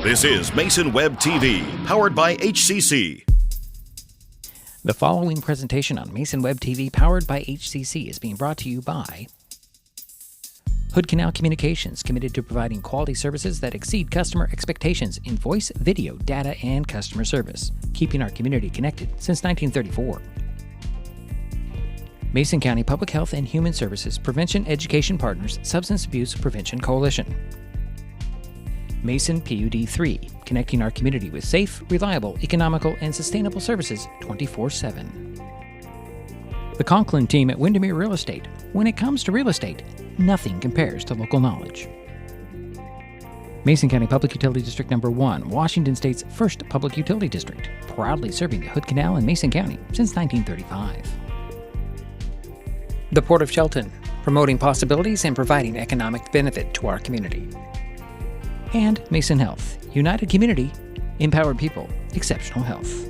This is Mason Web TV, powered by HCC. The following presentation on Mason Web TV, powered by HCC, is being brought to you by Hood Canal Communications, committed to providing quality services that exceed customer expectations in voice, video, data, and customer service, keeping our community connected since 1934. Mason County Public Health and Human Services Prevention Education Partners Substance Abuse Prevention Coalition. Mason PUD 3, connecting our community with safe, reliable, economical, and sustainable services 24/7. The Conklin team at Windermere Real Estate. When it comes to real estate, nothing compares to local knowledge. Mason County Public Utility District Number 1, Washington State's first public utility district, proudly serving the Hood Canal in Mason County since 1935. The Port of Shelton, promoting possibilities and providing economic benefit to our community. And Mason Health, united community, empowered people, exceptional health.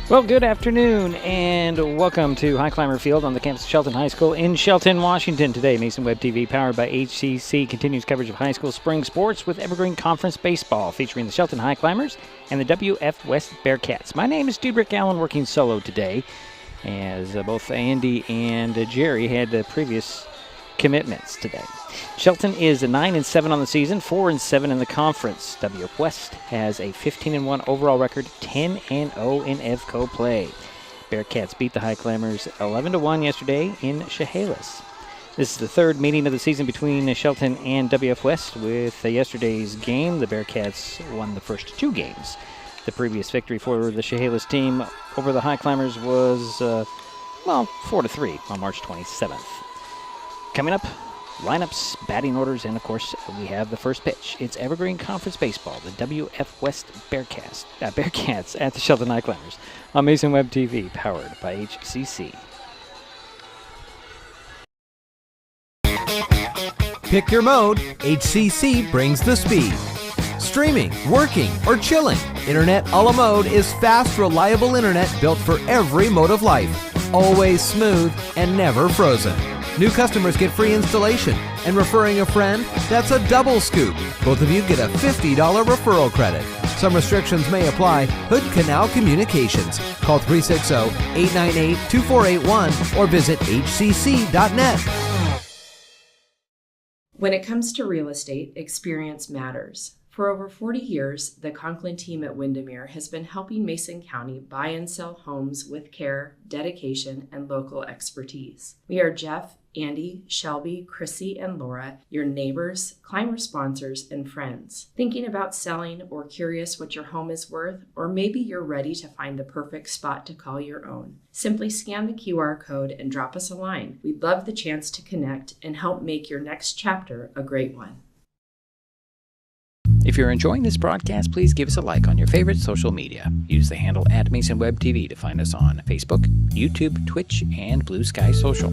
Well, good afternoon and welcome to Highclimber Field on the campus of Shelton High School in Shelton, Washington. Today, Mason Web TV, powered by HCC, continues coverage of high school spring sports with Evergreen Conference Baseball, featuring the Shelton Highclimbers and the WF West Bearcats. My name is Rick Allen, working solo today, as both Andy and Jerry had previous commitments today. Shelton is 9-7 on the season, 4-7 in the conference. WF West has a 15-1 overall record, 10-0 in EVCO play. Bearcats beat the Highclimbers 11-1 yesterday in Chehalis. This is the third meeting of the season between Shelton and WF West. With yesterday's game, the Bearcats won the first two games. The previous victory for the Chehalis team over the Highclimbers was, 4-3 on March 27th. Coming up, lineups, batting orders, and of course, we have the first pitch. It's Evergreen Conference Baseball, the WF West Bearcats at the Shelton Highclimbers on Mason Web TV, powered by HCC. Pick your mode, HCC brings the speed. Streaming, working, or chilling, Internet a la mode is fast, reliable internet built for every mode of life. Always smooth and never frozen. New customers get free installation, and referring a friend, that's a double scoop. Both of you get a $50 referral credit. Some restrictions may apply. Hood Canal Communications. Call 360-898-2481 or visit hcc.net. When it comes to real estate, experience matters. For over 40 years, the Conklin team at Windermere has been helping Mason County buy and sell homes with care, dedication, and local expertise. We are Jeff, Andy, Shelby, Chrissy, and Laura, your neighbors, climber sponsors, and friends. Thinking about selling or curious what your home is worth, or maybe you're ready to find the perfect spot to call your own. Simply scan the QR code and drop us a line. We'd love the chance to connect and help make your next chapter a great one. If you're enjoying this broadcast, please give us a like on your favorite social media. Use the handle @MasonWebTV to find us on Facebook, YouTube, Twitch, and Blue Sky Social.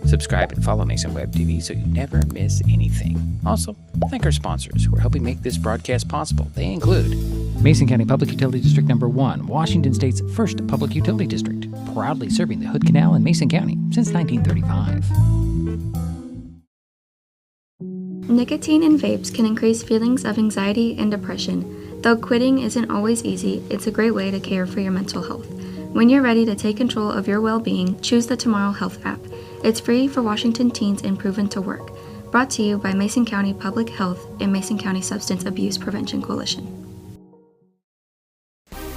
Subscribe and follow Mason Web TV so you never miss anything. Also, thank our sponsors who are helping make this broadcast possible. They include Mason County Public Utility District Number 1, Washington State's first public utility district, proudly serving the Hood Canal in Mason County since 1935. Nicotine in vapes can increase feelings of anxiety and depression. Though quitting isn't always easy, it's a great way to care for your mental health. When you're ready to take control of your well-being, choose the Tomorrow Health app. It's free for Washington teens and proven to work. Brought to you by Mason County Public Health and Mason County Substance Abuse Prevention Coalition.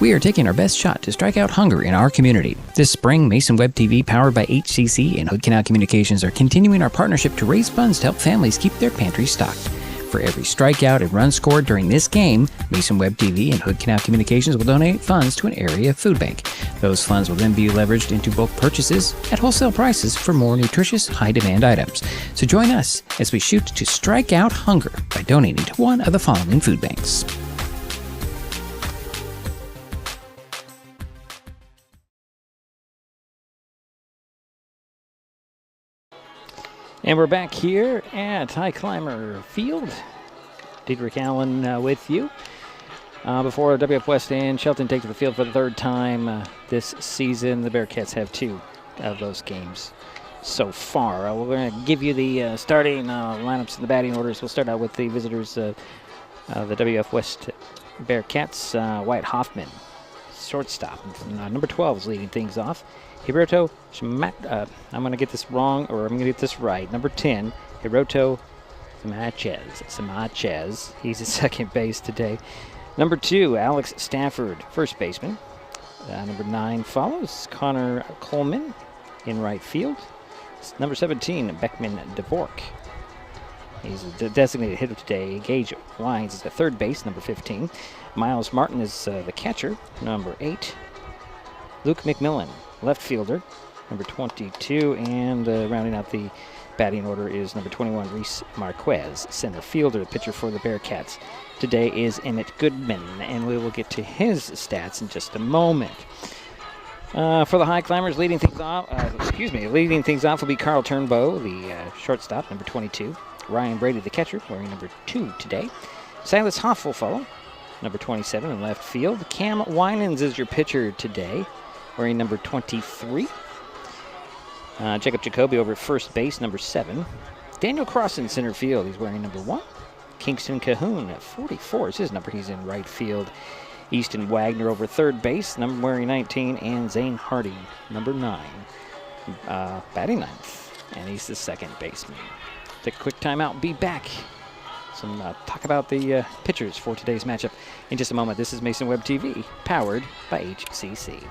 We are taking our best shot to strike out hunger in our community. This spring, Mason Web TV, powered by HCC and Hood Canal Communications, are continuing our partnership to raise funds to help families keep their pantries stocked. For every strikeout and run scored during this game, Mason Web TV and Hood Canal Communications will donate funds to an area food bank. Those funds will then be leveraged into bulk purchases at wholesale prices for more nutritious, high-demand items. So join us as we shoot to strike out hunger by donating to one of the following food banks. And we're back here at Highclimber Field. Rick Allen with you. Before WF West and Shelton take to the field for the third time this season, the Bearcats have two of those games so far. We're going to give you the starting lineups and the batting orders. We'll start out with the visitors, the WF West Bearcats. Wyatt Hoffman, shortstop. Number 12 is leading things off. Hiroto I'm going to get this wrong, or I'm going to get this right. Number 10, Hiroto Samachez. He's at second base today. Number 2, Alex Stafford, first baseman. Number 9 follows Connor Coleman in right field. Number 17, Beckman DeVork. He's a designated hitter today. Gage Wines is at third base, number 15. Miles Martin is the catcher, number 8. Luke McMillan, left fielder, number 22. And rounding out the batting order is number 21, Reese Marquez, center fielder. The pitcher for the Bearcats today is Emmett Goodman, and we will get to his stats in just a moment. For the Highclimbers, leading things off will be Carl Turnbow, the shortstop, number 22. Ryan Brady, the catcher, wearing number 2 today. Silas Hoff will follow, number 27 in left field. Cam Winans is your pitcher today, wearing number 23. Jacob Jacoby over at first base, number 7. Daniel Cross in center field, he's wearing number 1. Kingston Cahoon at 44 is his number, he's in right field. Easton Wagner over third base, number wearing 19. And Zane Hardy, number 9, batting 9th, and he's the second baseman. Take a quick timeout, be back. Some talk about the pitchers for today's matchup in just a moment. This is Mason Web TV, powered by HCC.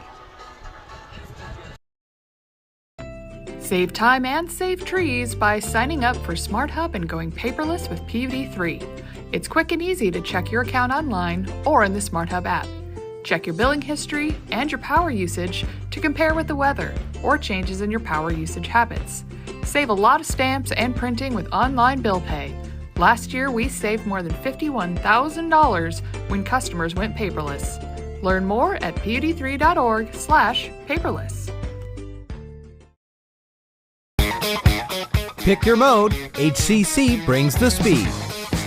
Save time and save trees by signing up for Smart Hub and going paperless with PUD3. It's quick and easy to check your account online or in the Smart Hub app. Check your billing history and your power usage to compare with the weather or changes in your power usage habits. Save a lot of stamps and printing with online bill pay. Last year, we saved more than $51,000 when customers went paperless. Learn more at pud3.org/paperless. Pick your mode, HCC brings the speed.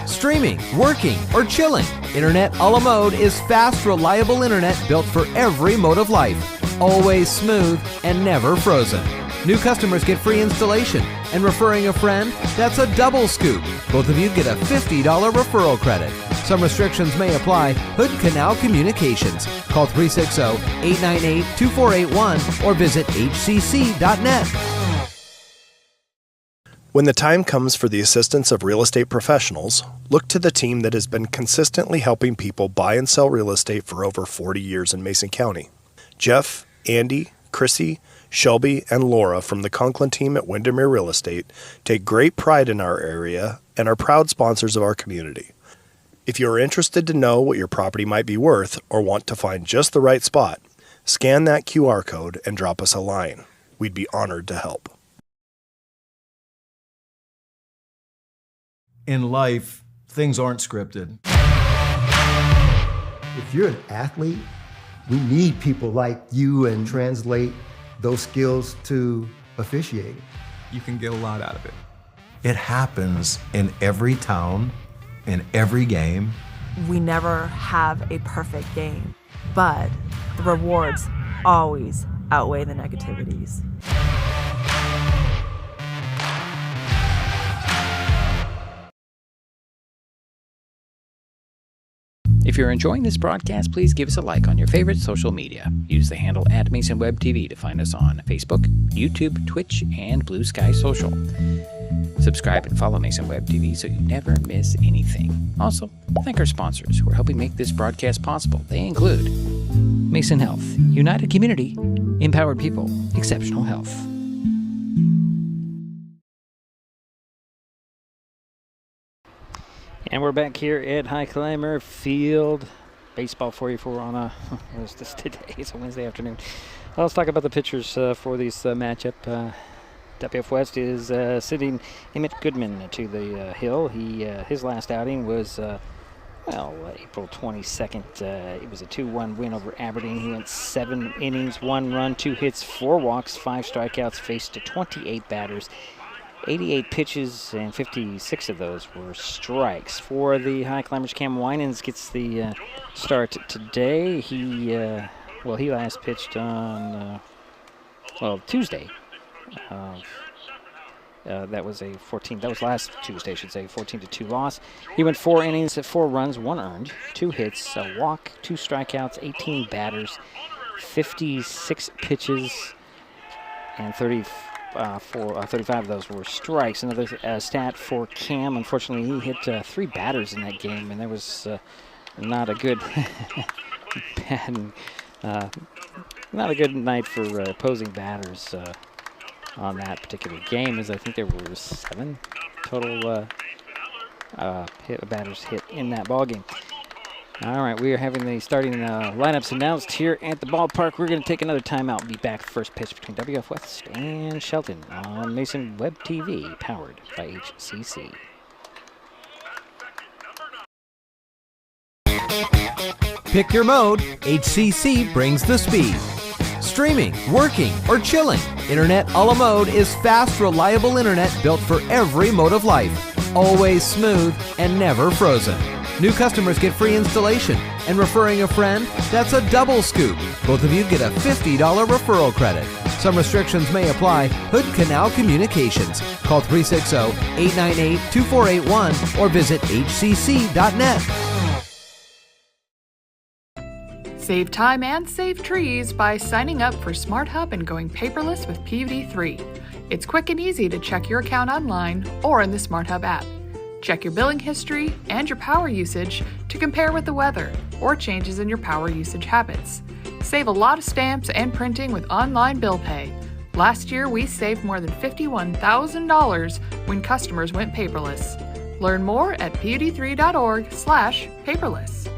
Streaming, working, or chilling, Internet a la mode is fast, reliable internet built for every mode of life. Always smooth and never frozen. New customers get free installation, and referring a friend, that's a double scoop. Both of you get a $50 referral credit. Some restrictions may apply. Hood Canal Communications. Call 360-898-2481 or visit hcc.net. When the time comes for the assistance of real estate professionals, look to the team that has been consistently helping people buy and sell real estate for over 40 years in Mason County. Jeff, Andy, Chrissy, Shelby, and Laura from the Conklin team at Windermere Real Estate take great pride in our area and are proud sponsors of our community. If you are interested to know what your property might be worth or want to find just the right spot, scan that QR code and drop us a line. We'd be honored to help. In life, things aren't scripted. If you're an athlete, we need people like you and translate those skills to officiating. You can get a lot out of it. It happens in every town, in every game. We never have a perfect game, but the rewards always outweigh the negativities. If you're enjoying this broadcast, please give us a like on your favorite social media. Use the handle @MasonWebTV to find us on Facebook, YouTube, Twitch, and Blue Sky Social. Subscribe and follow Mason Web TV so you never miss anything. Also, thank our sponsors who are helping make this broadcast possible. They include Mason Health, United Community, Empowered People, Exceptional Health. And we're back here at Highclimber Field. Baseball for you on what is this today? It's a Wednesday afternoon. Well, let's talk about the pitchers for this matchup. WF West is sitting Emmett Goodman to the hill. His last outing was, April 22nd. It was a 2-1 win over Aberdeen. He went 7 innings, 1 run, 2 hits, 4 walks, 5 strikeouts, faced 28 batters. 88 pitches, and 56 of those were strikes. For the Highclimbers, Cam Winans gets the start today. He last pitched on, Tuesday. That was last Tuesday, I should say, 14-2 loss. He went 4 innings at 4 runs, 1 earned, 2 hits, a walk, 2 strikeouts, 18 batters, 56 pitches, and 35 of those were strikes. Another stat for Cam, unfortunately, he hit 3 batters in that game, and there was not a good not a good night for opposing batters on that particular game, as I think there were 7 total batters hit in that ball game. All right, we are having the starting lineups announced here at the ballpark. We're going to take another timeout and be back for first pitch between WF West and Shelton on Mason Web TV, powered by HCC. Pick your mode, HCC brings the speed. Streaming, working, or chilling, Internet a la mode is fast, reliable internet built for every mode of life. Always smooth and never frozen. New customers get free installation, and referring a friend, that's a double scoop. Both of you get a $50 referral credit. Some restrictions may apply. Hood Canal Communications. Call 360-898-2481 or visit hcc.net. Save time and save trees by signing up for Smart Hub and going paperless with PVD3. It's quick and easy to check your account online or in the Smart Hub app. Check your billing history and your power usage to compare with the weather or changes in your power usage habits. Save a lot of stamps and printing with online bill pay. Last year, we saved more than $51,000 when customers went paperless. Learn more at pud3.org/paperless.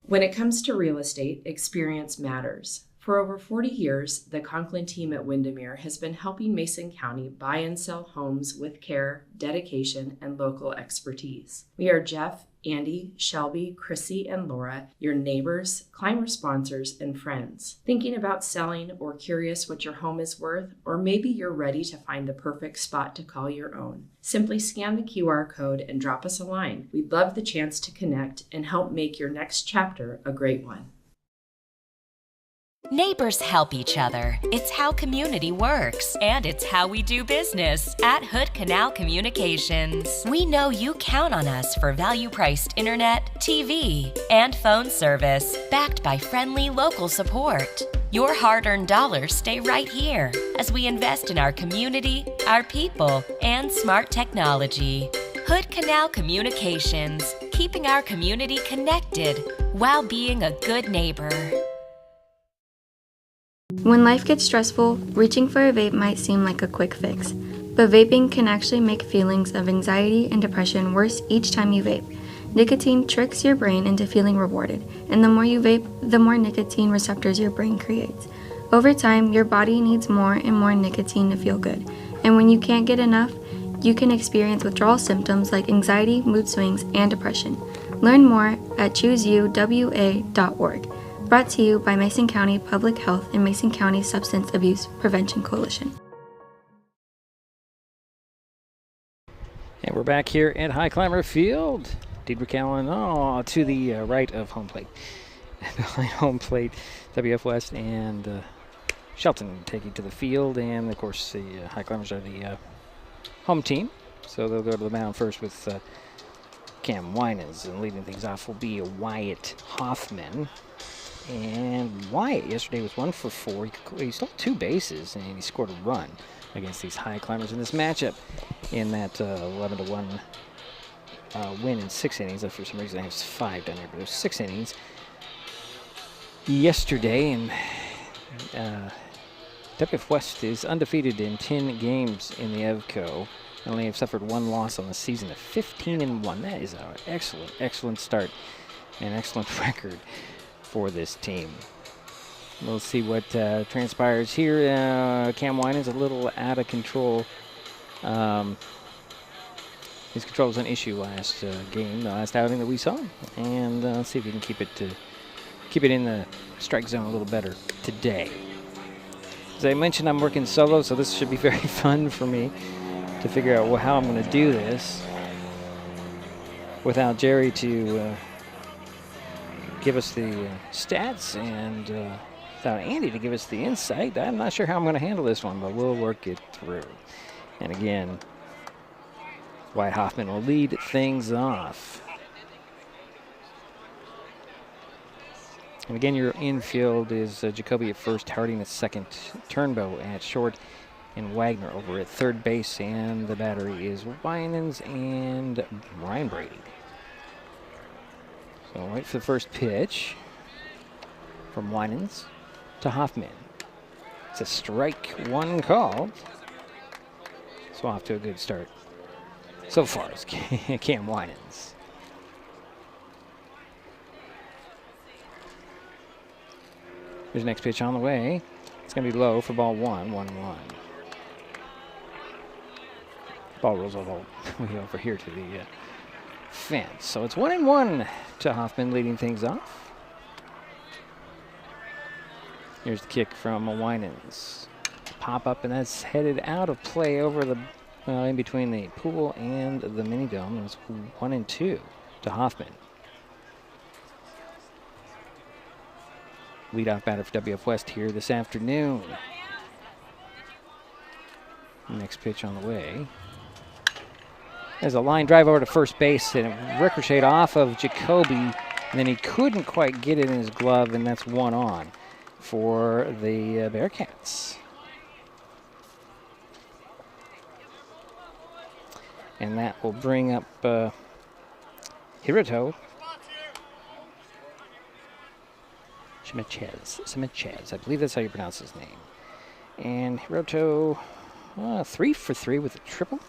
When it comes to real estate, experience matters. For over 40 years, the Conklin team at Windermere has been helping Mason County buy and sell homes with care, dedication, and local expertise. We are Jeff, Andy, Shelby, Chrissy, and Laura, your neighbors, climber sponsors, and friends. Thinking about selling or curious what your home is worth, or maybe you're ready to find the perfect spot to call your own. Simply scan the QR code and drop us a line. We'd love the chance to connect and help make your next chapter a great one. Neighbors help each other. It's how community works, and it's how we do business at Hood Canal Communications. We know you count on us for value-priced internet, TV, and phone service, backed by friendly local support. Your hard-earned dollars stay right here as we invest in our community, our people, and smart technology. Hood Canal Communications, keeping our community connected while being a good neighbor. When life gets stressful, reaching for a vape might seem like a quick fix, but vaping can actually make feelings of anxiety and depression worse each time you vape. Nicotine tricks your brain into feeling rewarded, and the more you vape, the more nicotine receptors your brain creates. Over time, your body needs more and more nicotine to feel good, and when you can't get enough, you can experience withdrawal symptoms like anxiety, mood swings, and depression. Learn more at chooseyouwa.org. Brought to you by Mason County Public Health and Mason County Substance Abuse Prevention Coalition. And we're back here at Highclimber Field. Diedrich Allen to the right of home plate. Behind home plate, WF West and Shelton taking to the field. And, of course, the Highclimbers are the home team. So they'll go to the mound first with Cam Winans. And leading things off will be Wyatt Hoffman. And Wyatt yesterday was 1 for 4. He stole 2 bases, and he scored a run against these Highclimbers in this matchup in that 11-1 win in 6 innings. For some reason, I have 5 down here, but it was 6 innings yesterday. And WF West is undefeated in 10 games in the EVCO. Only have suffered 1 loss on the season of 15-1. That is an excellent, excellent start and excellent record for this team. We'll see what transpires here. Cam Winans a little out of control. His control was an issue last game, the last outing that we saw, and let's see if we can keep it in the strike zone a little better today. As I mentioned, I'm working solo, so this should be very fun for me to figure out how I'm going to do this without Jerry to give us the stats and without Andy to give us the insight. I'm not sure how I'm going to handle this one, but we'll work it through. And again, Wyatt Hoffman will lead things off. And again, your infield is Jacoby at first, Harding at second, Turnbow at short, and Wagner over at third base. And the battery is Winans and Ryan Brady. So wait for the first pitch from Winans to Hoffman. It's a strike one called. So off to a good start so far as Cam Winans. Here's the next pitch on the way. It's going to be low for ball 1-1-1. Ball rolls all the way over here to the fence. So it's 1-1 to Hoffman, leading things off. Here's the kick from Winans. Pop up, and that's headed out of play over the in between the pool and the mini dome. It's 1-2 to Hoffman. Leadoff batter for WF West here this afternoon. Next pitch on the way. There's a line drive over to first base, and it ricocheted off of Jacoby, and then he couldn't quite get it in his glove, and that's one on for the Bearcats. And that will bring up Hiroto Simichez, I believe that's how you pronounce his name. And Hiroto 3 for 3 with a triple.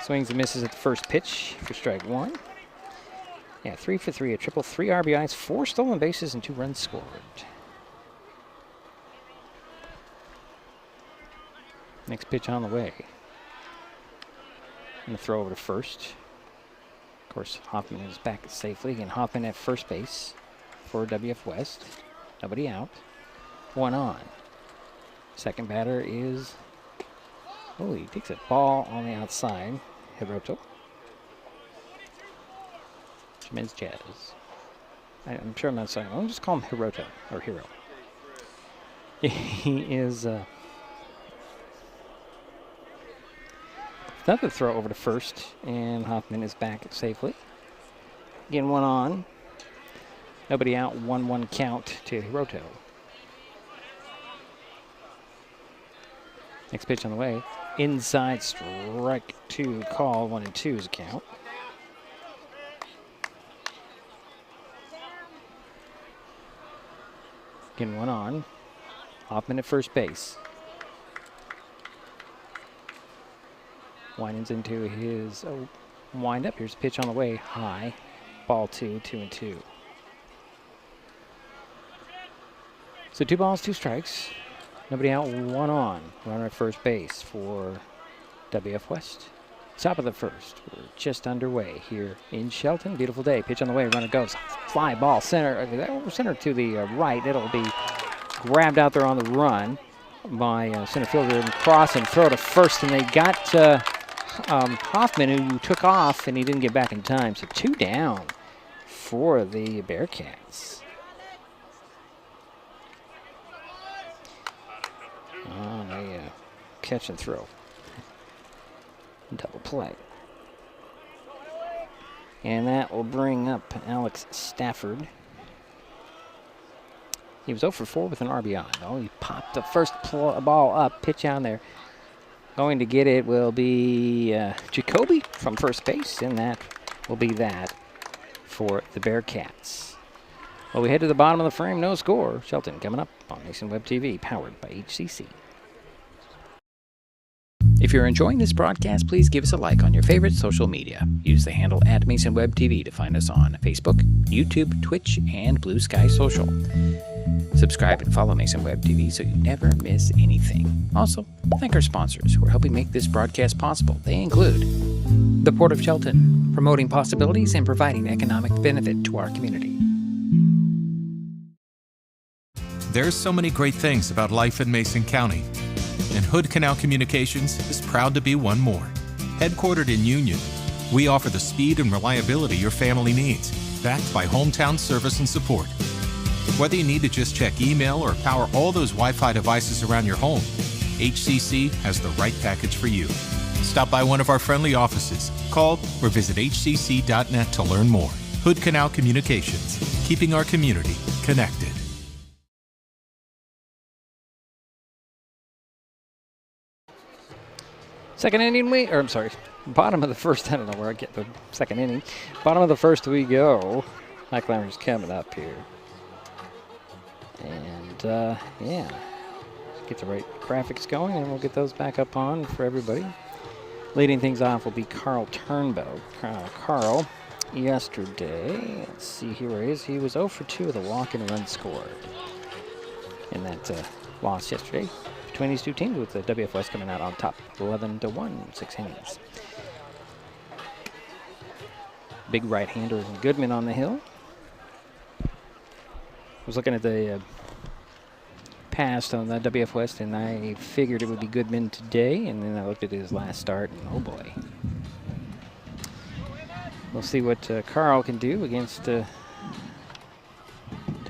Swings and misses at the first pitch for strike one. Yeah, 3 for 3, a triple, 3 RBIs, 4 stolen bases, and 2 runs scored. Next pitch on the way. And the throw over to first. Of course, Hoffman is back safely. And Hoffman at first base for WF West. Nobody out. One on. Second batter is... Oh, he takes a ball on the outside. Hiroto. Jimenez Jazz. I'm sure I'm not saying. I'll just call him Hiroto, or Hero. He is... Another throw over to first, and Hoffman is back safely. Again, one on. Nobody out, 1-1 count to Hiroto. Next pitch on the way. Inside strike two call, 1-2 is a count. Again, one on. Hoffman at first base. Winans into his windup. Here's a pitch on the way. High. Ball 2, 2-2. So 2 balls, 2 strikes. Nobody out, 1 on. Runner at first base for WF West. Top of the first. We're just underway here in Shelton. Beautiful day. Pitch on the way. Runner goes. Fly ball center. Center to the right. It'll be grabbed out there on the run by center fielder and cross and throw to first. And they got Hoffman, who took off, and he didn't get back in time. So 2 down for the Bearcats. Oh, they catch and throw. Double play. And that will bring up Alex Stafford. He was 0 for 4 with an RBI. Oh, he popped the first ball up, pitch down there. Going to get it will be Jacoby from first base, and that will be that for the Bearcats. Well, we head to the bottom of the frame, no score. Shelton coming up on Mason Web TV, powered by HCC. If you're enjoying this broadcast, please give us a like on your favorite social media. Use the handle @MasonWebTV to find us on Facebook, YouTube, Twitch, and Blue Sky Social. Subscribe and follow Mason Web TV so you never miss anything. Also, thank our sponsors who are helping make this broadcast possible. They include the Port of Shelton, promoting possibilities and providing economic benefit to our community. There's so many great things about life in Mason County, and Hood Canal Communications is proud to be one more. Headquartered in Union, we offer the speed and reliability your family needs, backed by hometown service and support. Whether you need to just check email or power all those Wi-Fi devices around your home, HCC has the right package for you. Stop by one of our friendly offices, call or visit hcc.net to learn more. Hood Canal Communications, keeping our community connected. Second inning, bottom of the first. I don't know where I get the second inning. Bottom of the first we go. Highclimbers coming up here. And, yeah, get the right graphics going, and we'll get those back up on for everybody. Leading things off will be Carl Turnbow. Carl, yesterday, let's see here he is. He was 0 for 2 with a walk and a run scored in that loss yesterday between these two teams, with the WF West coming out on top 11-1, 6 innings. Big right-hander Goodman on the hill. I was looking at the past on the WF West, and I figured it would be Goodman today, and then I looked at his last start, and oh boy. We'll see what Carl can do against the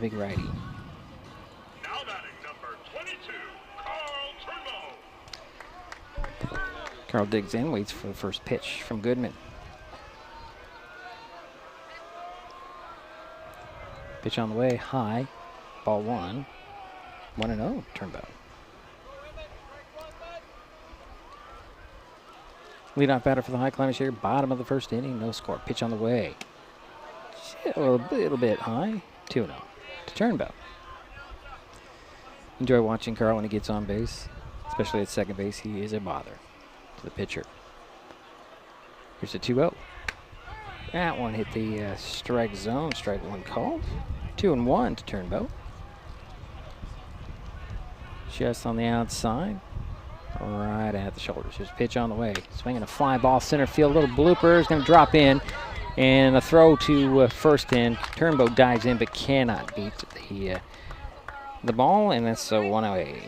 big righty. Now batting number 22, Carl Turnbow. Carl digs in, waits for the first pitch from Goodman. Pitch on the way, high, ball 1. 1-0, Turnbow. Leadoff batter for the Highclimbers here, bottom of the first inning, no score. Pitch on the way. A little bit high, 2-0 to Turnbow. Enjoy watching Carl when he gets on base, especially at second base. He is a bother to the pitcher. Here's a 2-0. That one hit the strike zone, strike 1 called. 2-1 to Turnbow. Just on the outside, right at the shoulders. Here's a pitch on the way. Swinging a fly ball center field. Little blooper is going to drop in. And a throw to first in. Turnbow dives in but cannot beat the ball. And that's a 1 away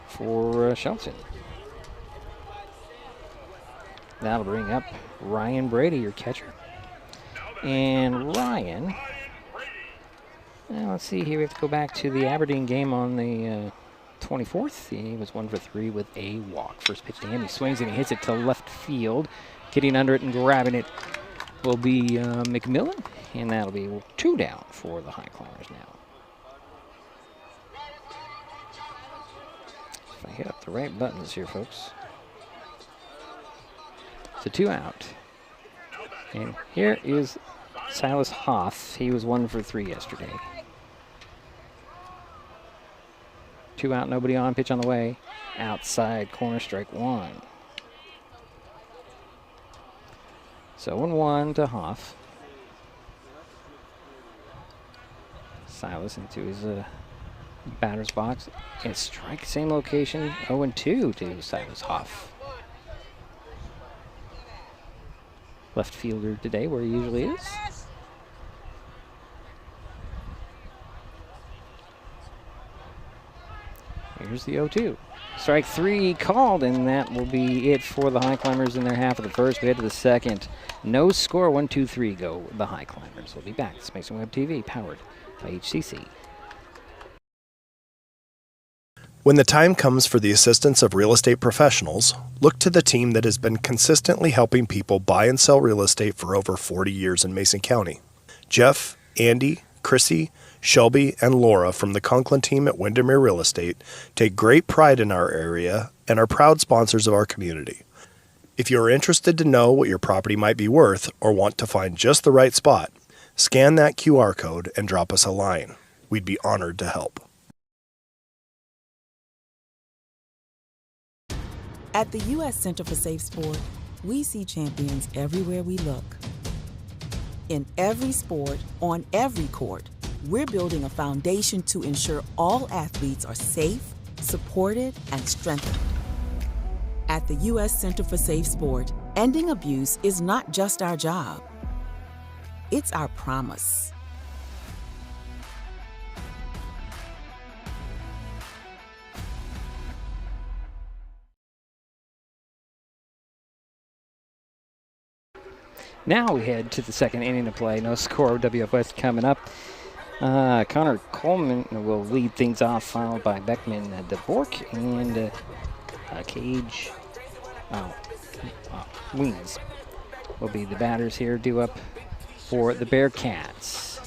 for Shelton. That'll bring up Ryan Brady, your catcher. And Ryan, let's see here. We have to go back to the Aberdeen game on the 24th. He was 1 for 3 with a walk. First pitch to him. He swings and he hits it to left field. Getting under it and grabbing it will be McMillan. And that'll be 2 down for the Highclimbers now. If I hit up the right buttons here, folks. It's a 2 out. And here is Silas Hoff. He was 1 for 3 yesterday. 2 out, nobody on. Pitch on the way. Outside corner, strike 1. So 1-1 to Hoff. Silas into his batter's box. And strike, same location. 0-2 to Silas Hoff. Left fielder today, where he usually is. Here's the 0-2. Strike 3 called, and that will be it for the Highclimbers in their half of the first. We head to the second. No score, 1-2-3 go the Highclimbers. We'll be back. It's Mason Web TV, powered by HCC. When the time comes for the assistance of real estate professionals, look to the team that has been consistently helping people buy and sell real estate for over 40 years in Mason County. Jeff, Andy, Chrissy, Shelby, and Laura from the Conklin team at Windermere Real Estate take great pride in our area and are proud sponsors of our community. If you are interested to know what your property might be worth or want to find just the right spot, scan that QR code and drop us a line. We'd be honored to help. At the U.S. Center for Safe Sport, we see champions everywhere we look. In every sport, on every court, we're building a foundation to ensure all athletes are safe, supported, and strengthened. At the U.S. Center for Safe Sport, ending abuse is not just our job. It's our promise. Now we head to the second inning of play. No score, WF West coming up. Connor Coleman will lead things off, followed by Beckman DeVork and Cage Weens will be the batters here due up for the Bearcats.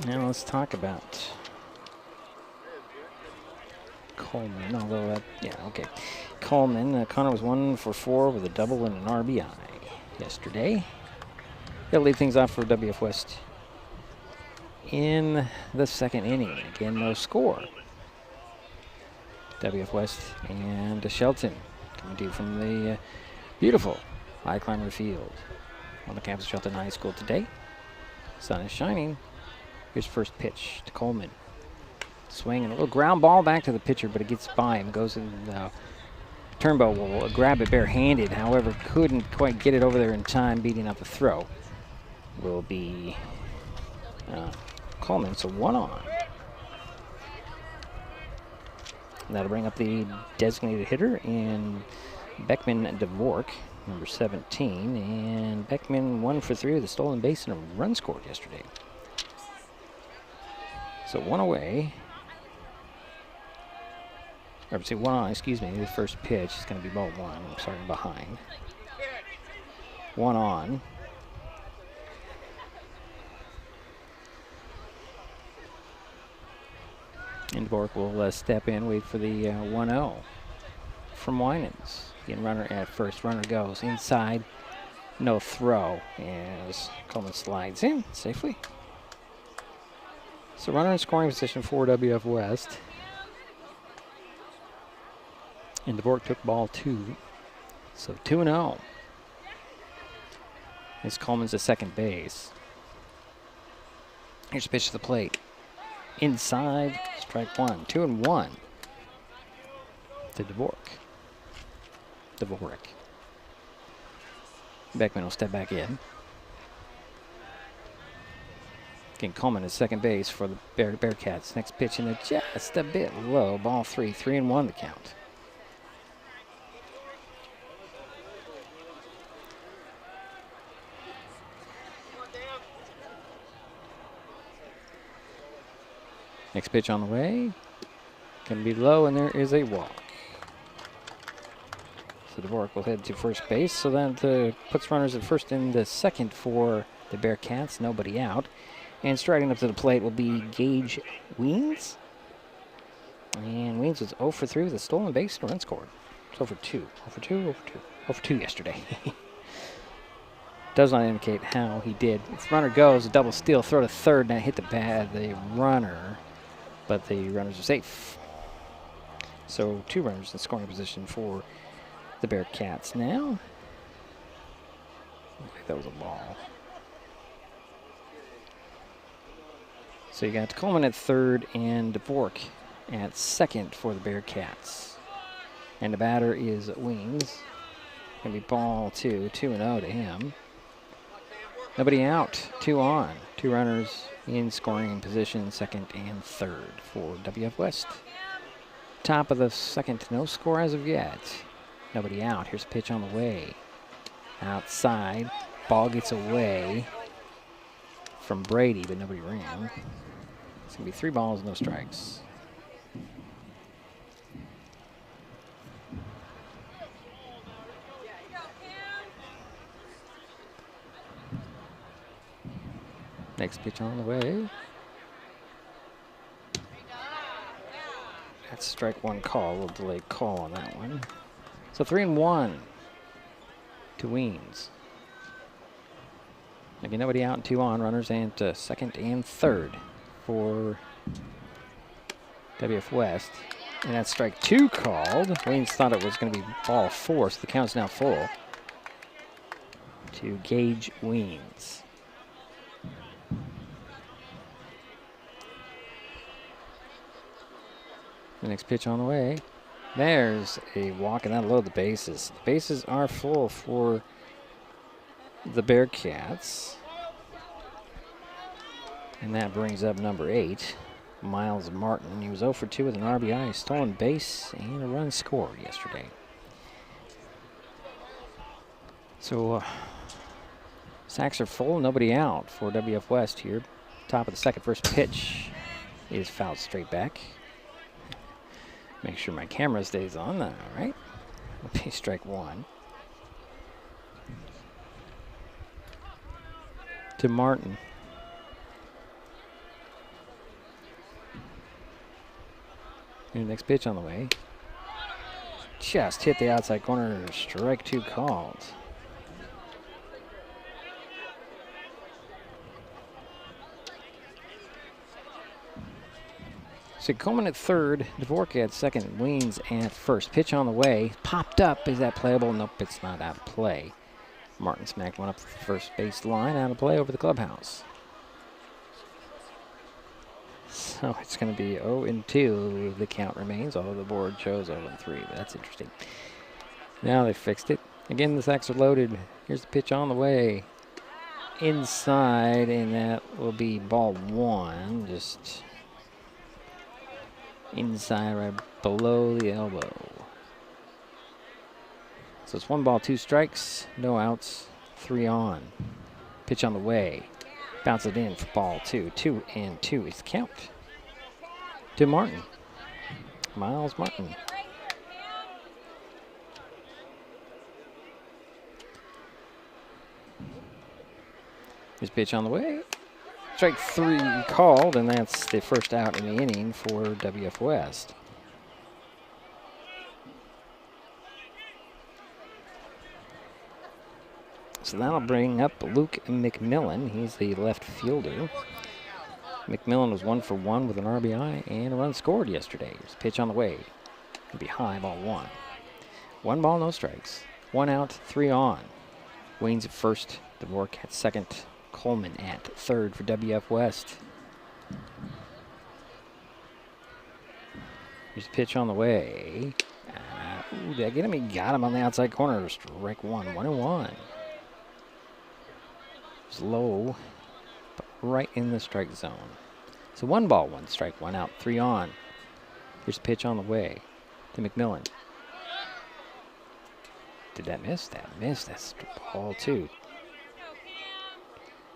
Now let's talk about Coleman, although, Coleman, Connor was 1 for 4 with a double and an RBI yesterday. He'll lead things off for WF West in the second inning. Again, no score. WF West and Shelton coming to you from the beautiful Highclimber Field on the campus of Shelton High School today. Sun is shining. Here's first pitch to Coleman. Swing and a little ground ball back to the pitcher, but it gets by him. Goes in. Turnbow will grab it barehanded. However, couldn't quite get it over there in time, beating up the throw. Will be Coleman, so 1 on. And that'll bring up the designated hitter in Beckman DeVork, number 17. And Beckman 1 for 3 with a stolen base and a run scored yesterday. So 1 away. Or, 1 on, excuse me. The first pitch is going to be ball 1. I'm sorry, I'm behind. 1 on. And Bork will step in, wait for the 1-0 from Winans. Again, runner at first. Runner goes inside. No throw as Coleman slides in safely. So runner in scoring position for WF West. And DeVork took ball 2. So 2-0. As Coleman's at second base. Here's a pitch to the plate. Inside, strike 1. 2-1 to DeVork. Beckman will step back in. Again, Coleman is second base for the Bearcats. Next pitch in there just a bit low. Ball 3. 3-1 the count. Next pitch on the way. Can be low, and there is a walk. So DeVork will head to first base. So that puts runners at first and the second for the Bearcats. Nobody out. And striding up to the plate will be Gage Weens. And Weens was 0 for 3 with a stolen base and a run scored. It's 0 for 2. 0 for 2, 0 for 2. 0 for 2 yesterday. Does not indicate how he did. If the runner goes, a double steal, throw to third, and hit the runner. But the runners are safe. So 2 runners in scoring position for the Bearcats now. I think that was a ball. So you got Coleman at third and DeVork at second for the Bearcats. And the batter is Weens. Gonna be ball 2, 2-0 to him. Nobody out, 2 on. 2 runners in scoring position, second and third for WF West. Top of the second, no score as of yet. Nobody out. Here's a pitch on the way. Outside, ball gets away from Brady, but nobody ran. It's gonna be 3 balls, no strikes. Next pitch on the way. That's strike 1 call, a little delayed call on that one. So 3-1 to Weens. Again, nobody out and 2 on. Runners and second and third for WF West. And that's strike 2 called. Weens thought it was going to be ball 4, so the count's now full to Gage Weens. The next pitch on the way. There's a walk, and that'll load the bases. The bases are full for the Bearcats. And that brings up number 8, Miles Martin. He was 0 for 2 with an RBI, stolen base, and a run scored yesterday. So Sacks are full, nobody out for WF West here. Top of the second, first pitch is fouled straight back. Make sure my camera stays on. All right. Okay, strike one. To Martin. Your next pitch on the way. Just hit the outside corner. Strike two called. So Coleman at third, Dvorak at second, Weens at first. Pitch on the way. Popped up. Is that playable? Nope, it's not out of play. Martin smacked one up the first base line, out of play over the clubhouse. So it's going to be 0-2. The count remains, although the board shows 0-3. But that's interesting. Now they fixed it. Again, the sacks are loaded. Here's the pitch on the way. Inside, and that will be ball one. Just inside, right below the elbow. So it's 1 ball, 2 strikes, no outs, 3 on. Pitch on the way. Bounce it in for ball 2. 2-2 is the count. To Martin. Miles Martin. His pitch on the way. Strike 3 called, and that's the first out in the inning for WF West. So that'll bring up Luke McMillan. He's the left fielder. McMillan was 1 for 1 with an RBI and a run scored yesterday. Here's a pitch on the way. It'll be high, ball 1. 1 ball, no strikes. 1 out, 3 on. Weens at first, Dvorak at second, Coleman at third for WF West. Here's a pitch on the way. Ooh, did I get him? He got him on the outside corner. Strike 1, 1-1. It's low, but right in the strike zone. So 1 ball, 1 strike, 1 out, 3 on. Here's a pitch on the way to McMillan. Did that miss? That missed. That's ball 2.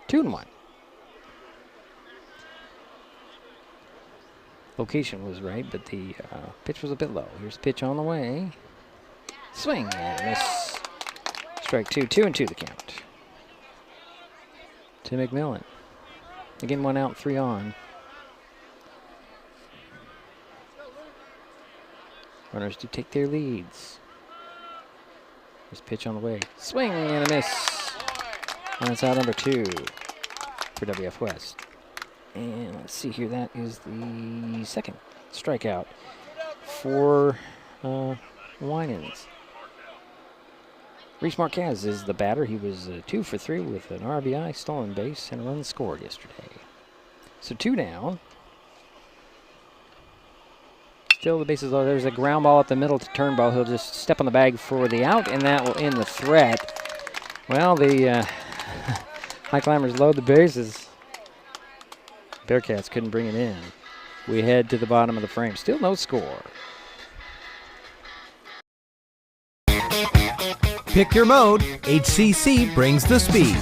2-1. Location was right, but the pitch was a bit low. Here's a pitch on the way. Swing and miss. Strike 2, 2-2 the count. To McMillan. Again, 1 out, 3 on. Runners do take their leads. There's a pitch on the way. Swing and a miss. And that's out number 2 for WF West. And let's see here, that is the second strikeout for Winans. Reese Marquez is the batter. He was 2 for 3 with an RBI, stolen base, and a run scored yesterday. So 2 down. Still the bases low. There's a ground ball up the middle to Turnbow. He'll just step on the bag for the out, and that will end the threat. Well, the Highclimbers load the bases. Bearcats couldn't bring it in. We head to the bottom of the frame. Still no score. Pick your mode. HCC brings the speed.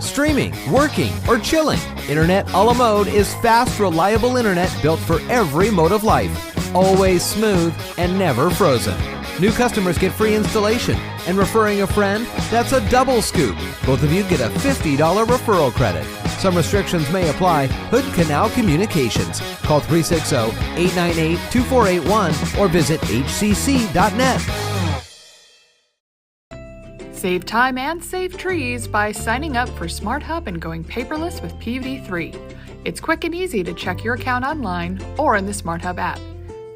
Streaming, working, or chilling, Internet a la mode is fast, reliable internet built for every mode of life. Always smooth and never frozen. New customers get free installation, and referring a friend, that's a double scoop. Both of you get a $50 referral credit. Some restrictions may apply. Hood Canal Communications. Call 360-898-2481 or visit hcc.net. Save time and save trees by signing up for Smart Hub and going paperless with PVD3. It's quick and easy to check your account online or in the Smart Hub app.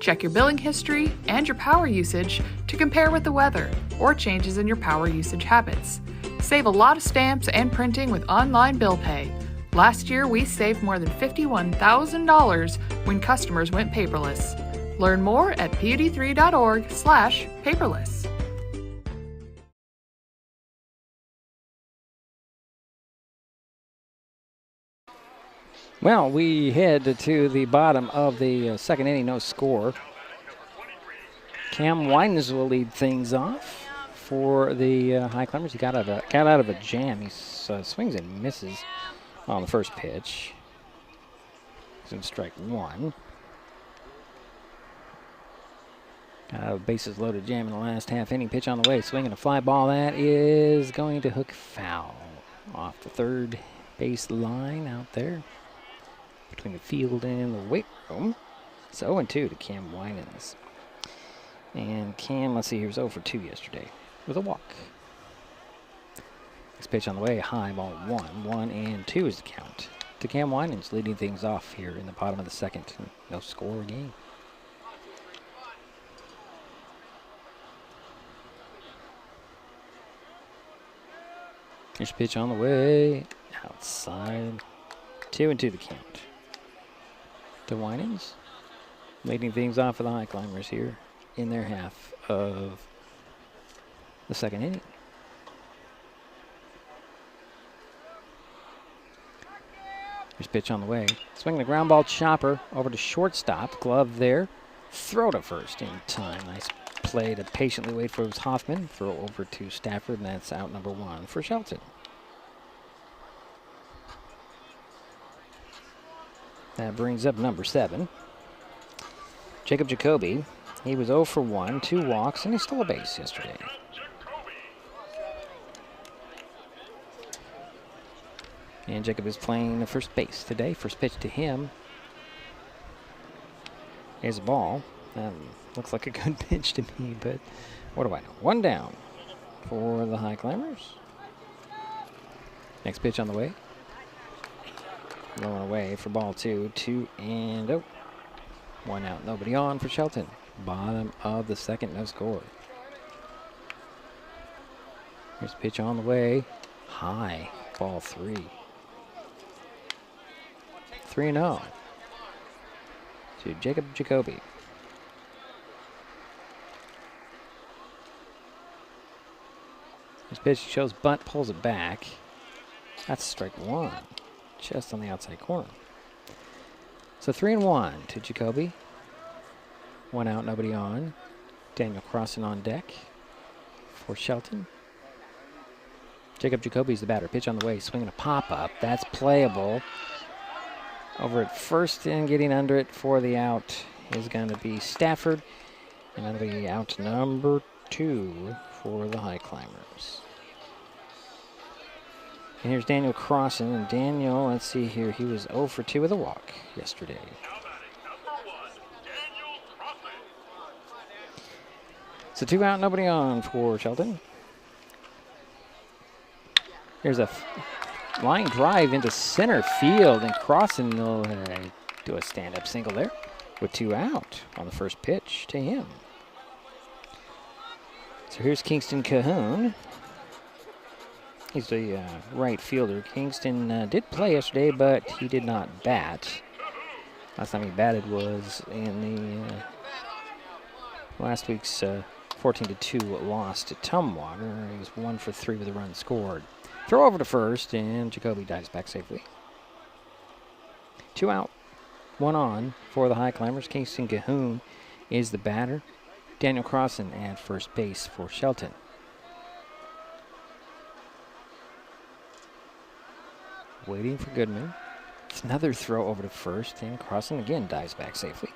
Check your billing history and your power usage to compare with the weather or changes in your power usage habits. Save a lot of stamps and printing with online bill pay. Last year, we saved more than $51,000 when customers went paperless. Learn more at pud3.org/paperless. Well, we head to the bottom of the second inning, no score. Cam Winans will lead things off for the Highclimbers. He got out of a jam. He swings and misses on the first pitch. He's in strike one. Got out of a bases loaded jam in the last half inning. Pitch on the way. Swinging a fly ball. That is going to hook foul off the third base line out there between the field and the weight room. It's 0-2 to Cam Winans. And Cam, let's see, he was 0 for 2 yesterday with a walk. Next pitch on the way, high ball 1-2 is the count. To Cam Winans, leading things off here in the bottom of the second. No score game. Here's a pitch on the way, outside. 2-2 the count. To Winans, leading things off for the Highclimbers here in their half of the second inning. Here's a pitch on the way. Swinging the ground ball chopper over to shortstop. Glove there. Throw to first in time. Nice play to patiently wait for Hoffman. Throw over to Stafford, and that's out number 1 for Shelton. That brings up number 7. Jacob Jacoby. He was 0 for 1, 2 walks, and he stole a base yesterday. And Jacob is playing the first base today. First pitch to him. Here's a ball. Looks like a good pitch to me, but what do I know? 1 down for the Highclimbers. Next pitch on the way. Going away for ball 2. 2-0. 1 out, nobody on for Shelton. Bottom of the second, no score. Here's a pitch on the way. High, ball 3. 3-0 to Jacob Jacoby. This pitch shows bunt, pulls it back. That's strike 1, just on the outside corner. So 3-1 to Jacoby. 1 out, nobody on. Daniel Crossan on deck for Shelton. Jacob Jacoby's the batter. Pitch on the way, swinging a pop-up. That's playable. Over at first and getting under it for the out is going to be Stafford. And that'll be out number 2 for the Highclimbers. And here's Daniel Crossan. And Daniel, let's see here, he was 0 for 2 with a walk yesterday. So 2 out, nobody on for Shelton. Here's a line drive into center field, and Crossan will do a stand-up single there with 2 out on the first pitch to him. So here's Kingston Cahoon. He's the right fielder. Kingston did play yesterday, but he did not bat. Last time he batted was in the last week's 14-2 loss to Tumwater. He was 1 for 3 with a run scored. Throw over to first, and Jacoby dives back safely. 2 out, 1 on for the Highclimbers. Kingston Cahoon is the batter. Daniel Crossan at first base for Shelton. Waiting for Goodman. It's another throw over to first, and Crossan again dives back safely.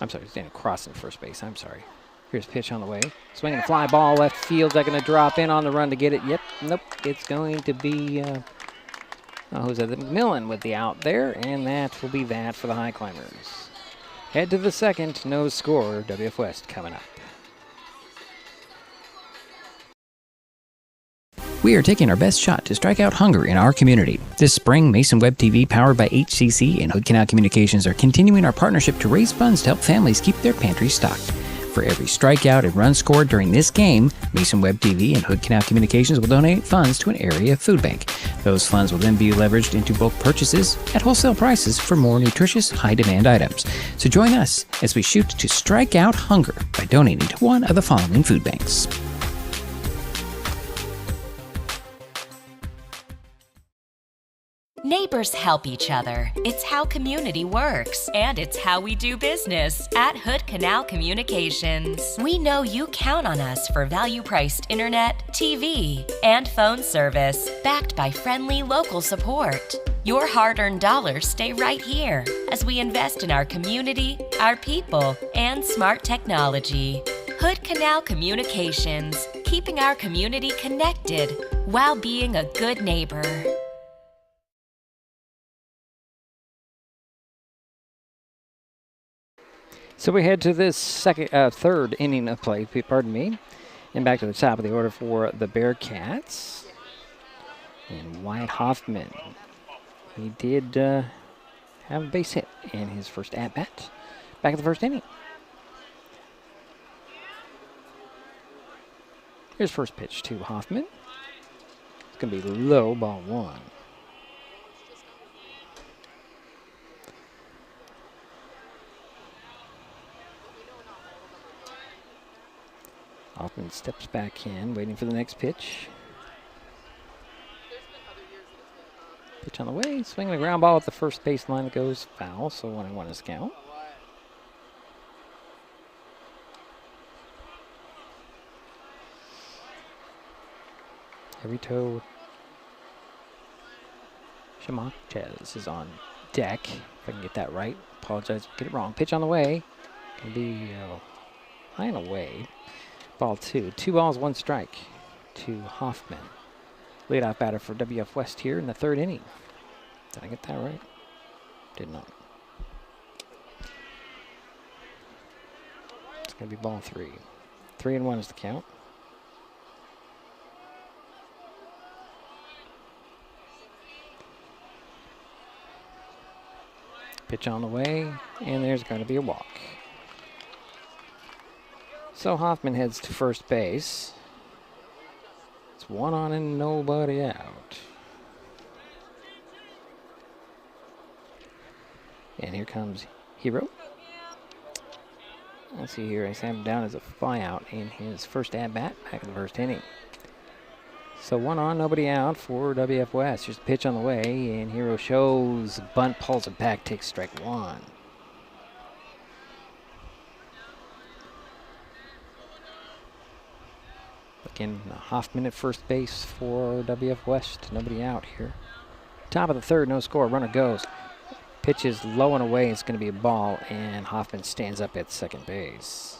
I'm sorry, it's Daniel Crossan first base. I'm sorry. Here's a pitch on the way. Swinging a fly ball left field. They're going to drop in on the run to get it. Yep, nope. It's going to be who's that? McMillan with the out there, and that will be that for the Highclimbers. Head to the second, no score. WF West coming up. We are taking our best shot to strike out hunger in our community. This spring, Mason Web TV, powered by HCC and Hood Canal Communications, are continuing our partnership to raise funds to help families keep their pantries stocked. For every strikeout and run scored during this game, Mason Web TV and Hood Canal Communications will donate funds to an area food bank. Those funds will then be leveraged into bulk purchases at wholesale prices for more nutritious, high-demand items. So join us as we shoot to strike out hunger by donating to one of the following food banks. Neighbors help each other. It's how community works, and it's how we do business at Hood Canal Communications. We know you count on us for value-priced internet, TV, and phone service, backed by friendly local support. Your hard-earned dollars stay right here as we invest in our community, our people, and smart technology. Hood Canal Communications, keeping our community connected while being a good neighbor. So we head to this third inning of play, pardon me, and back to the top of the order for the Bearcats. And Wyatt Hoffman, he did have a base hit in his first at-bat back in the first inning. Here's first pitch to Hoffman. It's going to be low, ball one. Hoffman steps back in, waiting for the next pitch. Pitch on the way, swinging a ground ball at the first base line that goes foul, so 1-1 is count. Every toe. Shamakchez is on deck, if I can get that right. Apologize if I get it wrong. Pitch on the way. Can be high and away. Ball two. 2 balls, 1 strike to Hoffman. Leadoff batter for WF West here in the third inning. Did I get that right? Did not. It's going to be ball 3. 3-1 is the count. Pitch on the way, and there's going to be a walk. So Hoffman heads to first base. It's 1 on and nobody out. And here comes Hero. Let's see here, I have him down as a flyout in his first at-bat back in the first inning. So 1 on, nobody out for WF West. Here's the pitch on the way, and Hero shows bunt, pulls it back, takes strike 1. Again, Hoffman at first base for WF West. Nobody out here. Top of the third, no score. Runner goes. Pitch is low and away. It's going to be a ball, and Hoffman stands up at second base.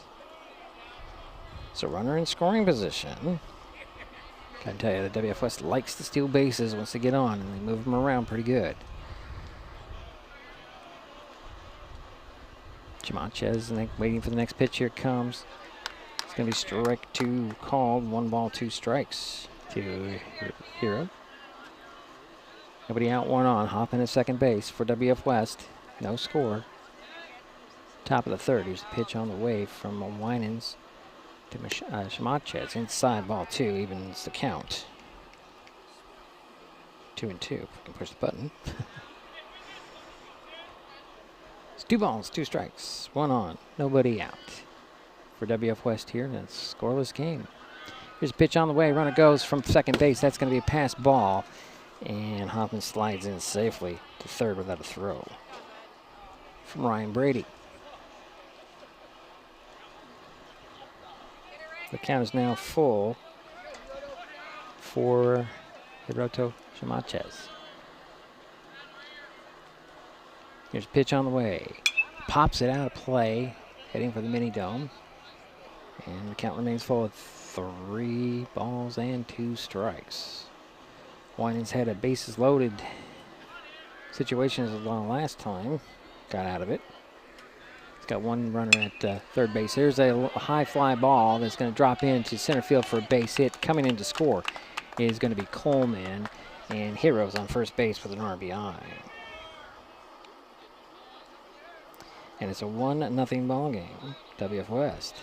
So runner in scoring position. Can tell you, the WF West likes to steal bases once they get on, and they move them around pretty good. Chimanchez waiting for the next pitch. Here it comes. It's going to be strike 2 called. 1 ball, 2 strikes to Hero. Nobody out, 1 on. Hoffman at second base for WF West. No score. Top of the third. Here's the pitch on the way from Winans to Chimanchez. Inside, ball 2. Evens the count. 2-2. If we can push the button. It's 2 balls, 2 strikes. 1 on. Nobody out. For WF West here, that's a scoreless game. Here's a pitch on the way. Runner goes from second base. That's going to be a pass ball. And Hoffman slides in safely to third without a throw. From Ryan Brady. The count is now full for Hiroto Shimaches. Here's a pitch on the way. Pops it out of play, heading for the mini dome. And the count remains full at 3 balls and 2 strikes. Winans had a bases loaded situation as long last time. Got out of it. He's got 1 runner at third base. There's a high fly ball that's going to drop into center field for a base hit. Coming in to score is going to be Coleman, and Heroes on first base with an RBI. And it's a 1-0 ball game. WF West.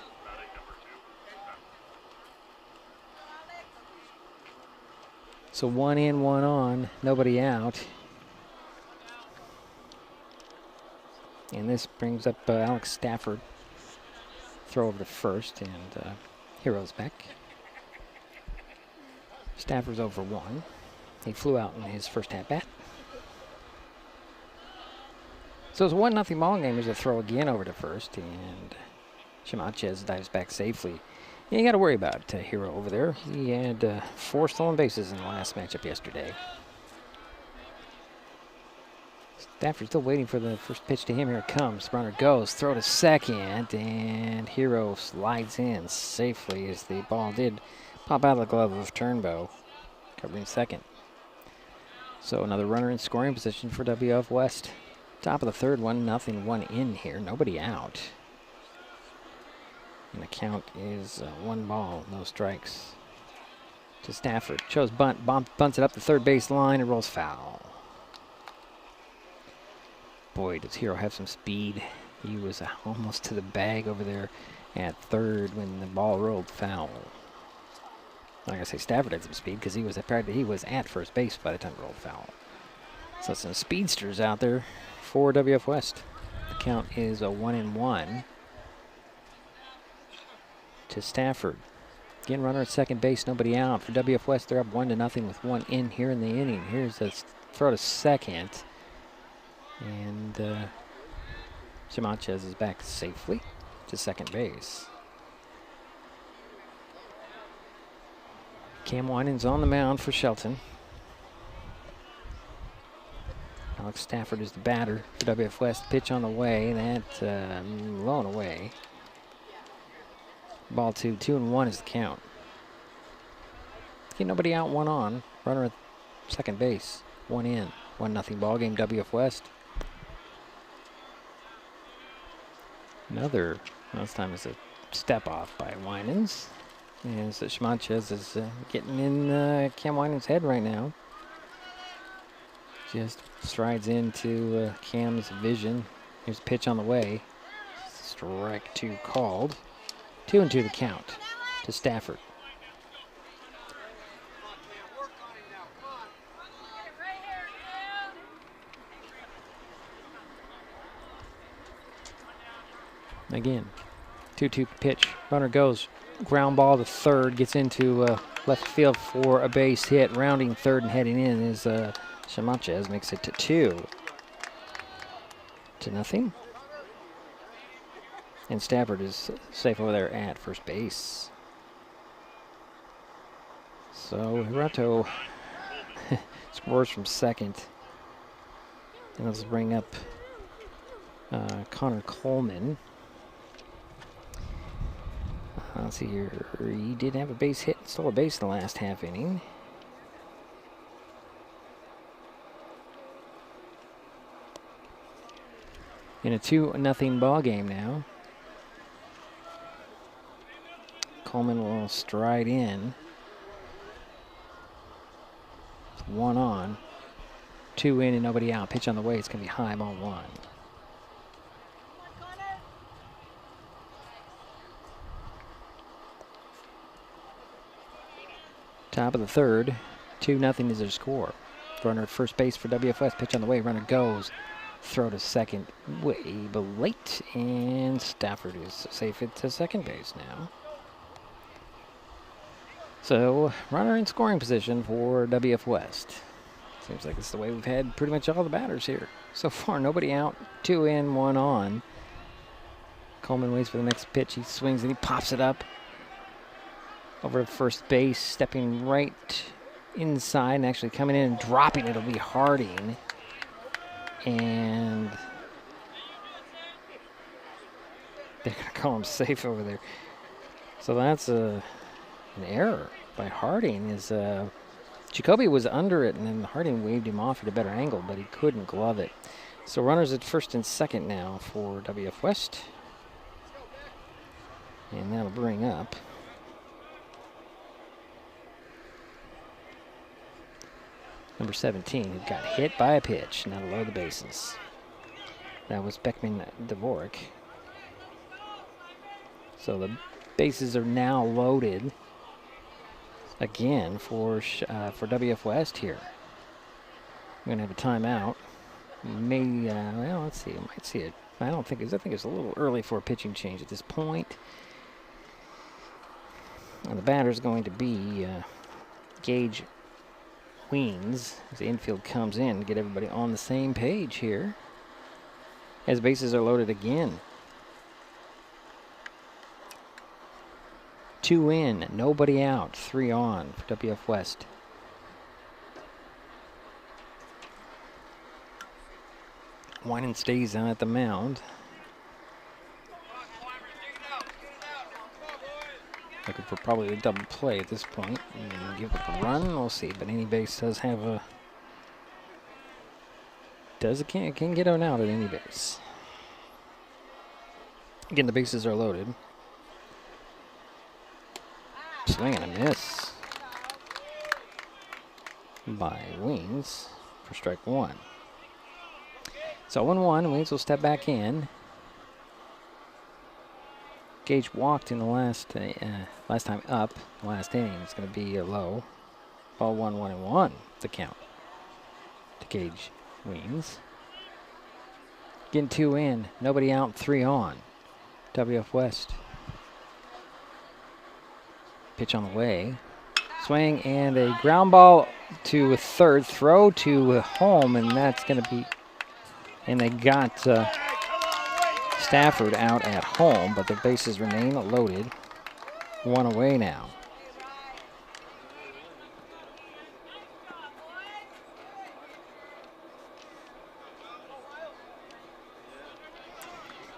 So 1 in, 1 on, nobody out. And this brings up Alex Stafford. Throw over to first, and Heroes back. Stafford's over 1. He flew out in his first at-bat. So it's a 1-0 ball game. There's a throw again over to first, and Sanchez dives back safely. You got to worry about Hero over there. He had 4 stolen bases in the last matchup yesterday. Stafford's still waiting for the first pitch to him. Here it comes. Runner goes. Throw to second, and Hero slides in safely as the ball did pop out of the glove of Turnbow, covering second. So another runner in scoring position for WF West. Top of the third, 1-0, 1 in here. Nobody out. And the count is 1 ball, no strikes. To Stafford. Chose bunt. Bunts it up the third base line and rolls foul. Boy, does Hero have some speed. He was almost to the bag over there at third when the ball rolled foul. Like I say, Stafford had some speed because he was at first base by the time it rolled foul. So some speedsters out there for WF West. The count is a 1-1 to Stafford. Again, runner at second base, nobody out. For WF West, they're up 1-0 with 1 in here in the inning. Here's a throw to second. And Sanchez is back safely to second base. Cam Winans on the mound for Shelton. Alex Stafford is the batter for WF West. Pitch on the way. That low and away. Ball 2. 2-1 is the count. Get nobody out, 1 on. Runner at second base. 1 in. 1-0 ball game. WF West. Another. This time is a step off by Winans. And so Sanchez is getting in Cam Winans' head right now. Just strides into Cam's vision. Here's a pitch on the way. Strike 2 called. 2-2 the count to Stafford. Again, 2-2 pitch. Runner goes. Ground ball to third. Gets into left field for a base hit. Rounding third and heading in is Sanchez. Makes it to 2-0. And Stafford is safe over there at first base. So Hiroto scores from second. And let's bring up Connor Coleman. Let's see here. He did have a base hit, stole a base in the last half inning. In a 2-0 ball game now. Coleman will stride in. 1 on. 2 in and nobody out. Pitch on the way. It's going to be high, ball 1. Top of the third, 2-0 is their score. Runner at first base for WF West. Pitch on the way. Runner goes. Throw to second, way late, and Stafford is safe at second base now. So, runner in scoring position for WF West. Seems like it's the way we've had pretty much all the batters here. So far, nobody out, 2 in, 1 on. Coleman waits for the next pitch. He swings and he pops it up over to first base, stepping right inside and actually coming in and dropping it. It'll be Harding. And they're going to call him safe over there. So that's an error by Harding. Jacoby was under it, and then Harding waved him off at a better angle, but he couldn't glove it. So runners at first and second now for WF West. And that'll bring up number 17, who got hit by a pitch. Now to load the bases. That was Beckman Dvorak. So the bases are now loaded again for WF West here. We're gonna have a timeout. Well, let's see. I might see it. I think it's a little early for a pitching change at this point. And the batter's going to be Gage Weens as the infield comes in to get everybody on the same page here. as bases are loaded again. 2 in, nobody out, 3 on for WF West. Winan stays on at the mound. Looking for probably a double play at this point. And give up a run, we'll see. But any base does have a... can get an out at any base. Again, the bases are loaded. Swing and a miss by Weens for strike 1. So 1-1, Weens will step back in. Gage walked in the last time up, last inning. It's going to be a low. Ball 1-1-1, the count to Gage Weens. Getting 2 in, nobody out, 3 on. WF West. Pitch on the way. Swing and a ground ball to third. Throw to home, and that's going to be... And they got Stafford out at home, but the bases remain loaded. 1 away now.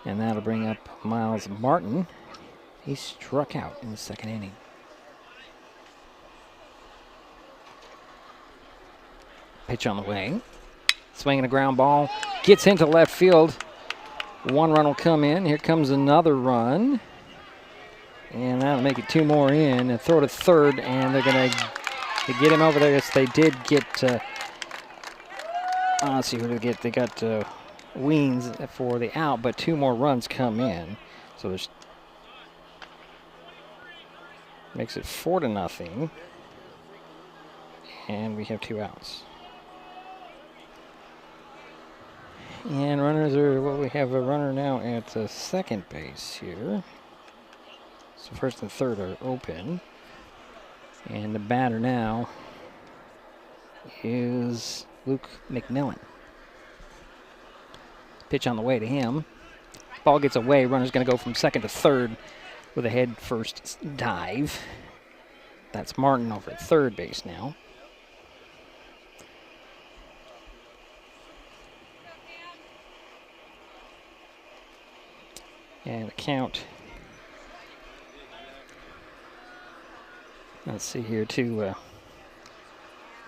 And that'll bring up Miles Martin. He struck out in the second inning. Pitch on the way. Swinging a ground ball. Gets into left field. 1 run will come in. Here comes another run. And that'll make it 2 more in. And throw to third, and they're going to get him over there. Yes, they did get... let's see who did they get. They got Weens for the out, but 2 more runs come in. So there's... Makes it 4-0. And we have 2 outs. And runners are, well, we have a runner now at second base here. So first and third are open. And the batter now is Luke McMillan. Pitch on the way to him. Ball gets away. Runner's going to go from second to third with a head first dive. That's Martin over at third base now. And the count, let's see here to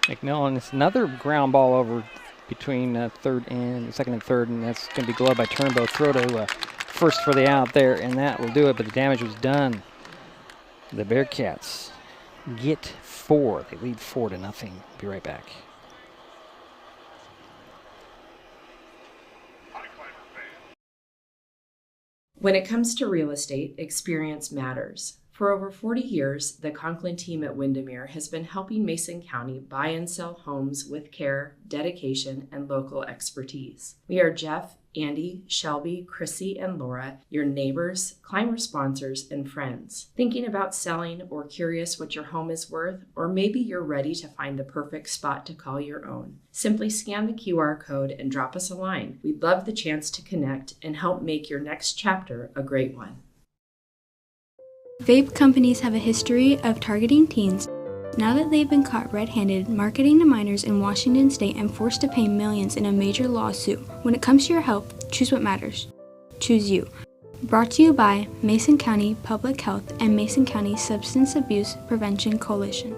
McMillan. It's another ground ball over between second and third, and that's going to be gloved by Turnbow. Throw to first for the out there, and that will do it, but the damage was done. The Bearcats get 4. They lead 4-0. Be right back. When it comes to real estate, experience matters. For over 40 years, the Conklin team at Windermere has been helping Mason County buy and sell homes with care, dedication, and local expertise. We are Jeff, Andy, Shelby, Chrissy, and Laura, your neighbors, climber sponsors, and friends. Thinking about selling or curious what your home is worth? Or maybe you're ready to find the perfect spot to call your own. Simply scan the QR code and drop us a line. We'd love the chance to connect and help make your next chapter a great one. Vape companies have a history of targeting teens. Now that they've been caught red-handed marketing to minors in Washington state and forced to pay millions in a major lawsuit, when it comes to your health, choose what matters. Choose you. Brought to you by Mason County Public Health and Mason County Substance Abuse Prevention Coalition.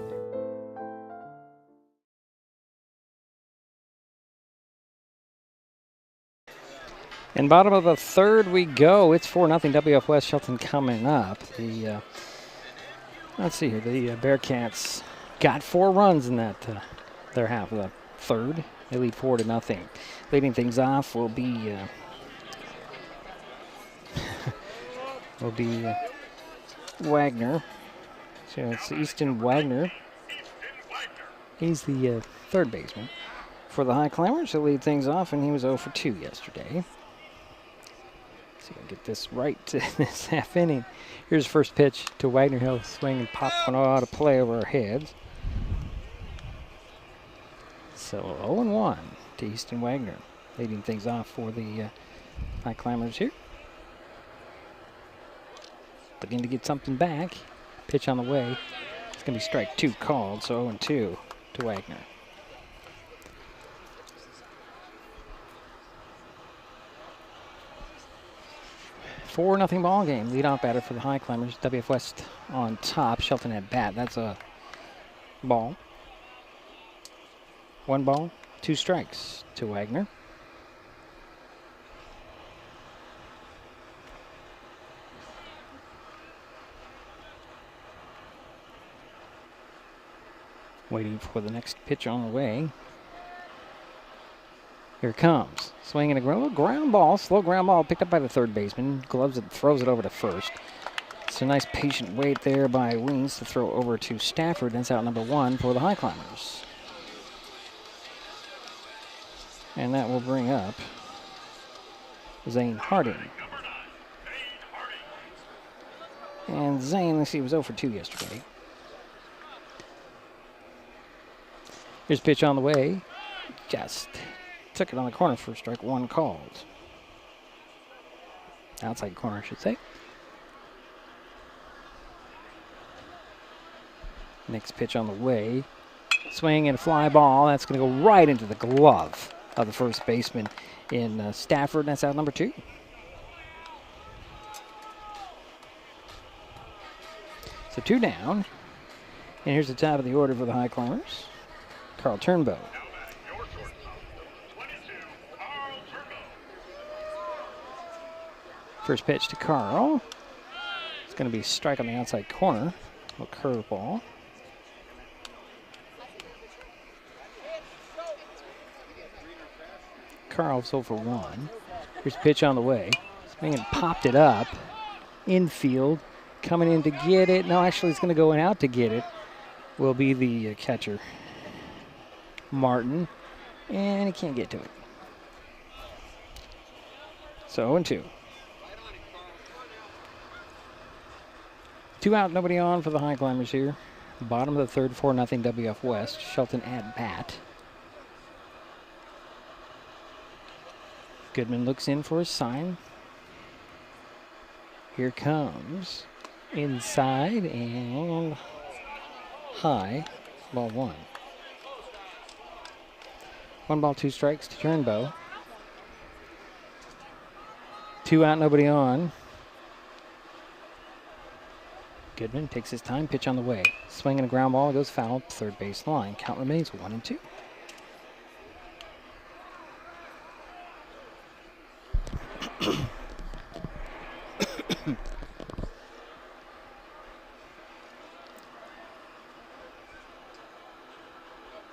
And bottom of the third we go. It's 4-0 WF West. Shelton coming up. Let's see here. The Bearcats got 4 runs in that their half of the third. They lead 4-0. Leading things off will be Wagner. So it's Easton Wagner. He's the third baseman for the Highclimbers. He'll lead things off, and he was 0 for 2 yesterday. See if I can get this right to this half inning. Here's first pitch to Wagner. He'll swing and pop one out of play over our heads. So 0-1 to Easton Wagner, leading things off for the Highclimbers here. Looking to get something back. Pitch on the way. It's going to be strike 2 called, so 0-2 to Wagner. Four nothing ball game. Leadoff batter for the Highclimbers. WF West on top. Shelton at bat. That's a ball. 1 ball, 2 strikes to Wagner. Waiting for the next pitch on the way. Here it comes. Swinging a ground ball, slow ground ball picked up by the third baseman. Gloves it, throws it over to first. It's a nice patient wait there by Weens to throw over to Stafford. That's out number 1 for the Highclimbers. And that will bring up Zane Harding. And Zane, let's see, was 0 for 2 yesterday. Here's a pitch on the way. Just took it on the corner for strike 1 called. Outside corner, I should say. Next pitch on the way. Swing and a fly ball. That's going to go right into the glove of the first baseman in Stafford. That's out number 2. So 2 down. And here's the top of the order for the Highclimbers. Carl Turnbow. First pitch to Carl. It's going to be a strike on the outside corner. A curveball. Carl's 0 for 1. Here's a pitch on the way. Swing and popped it up. Infield. Coming in to get it. No, actually, it's going to go out to get it. Will be the catcher, Martin. And he can't get to it. So 0-2. 2 out, nobody on for the Highclimbers here. Bottom of the third, 4-0 WF West. Shelton at bat. Goodman looks in for a sign. Here comes. Inside and high. Ball 1. 1 ball, 2 strikes to Turnbow. 2 out, nobody on. Goodman takes his time, pitch on the way. Swinging a ground ball, goes foul, third base line. Count remains 1-2.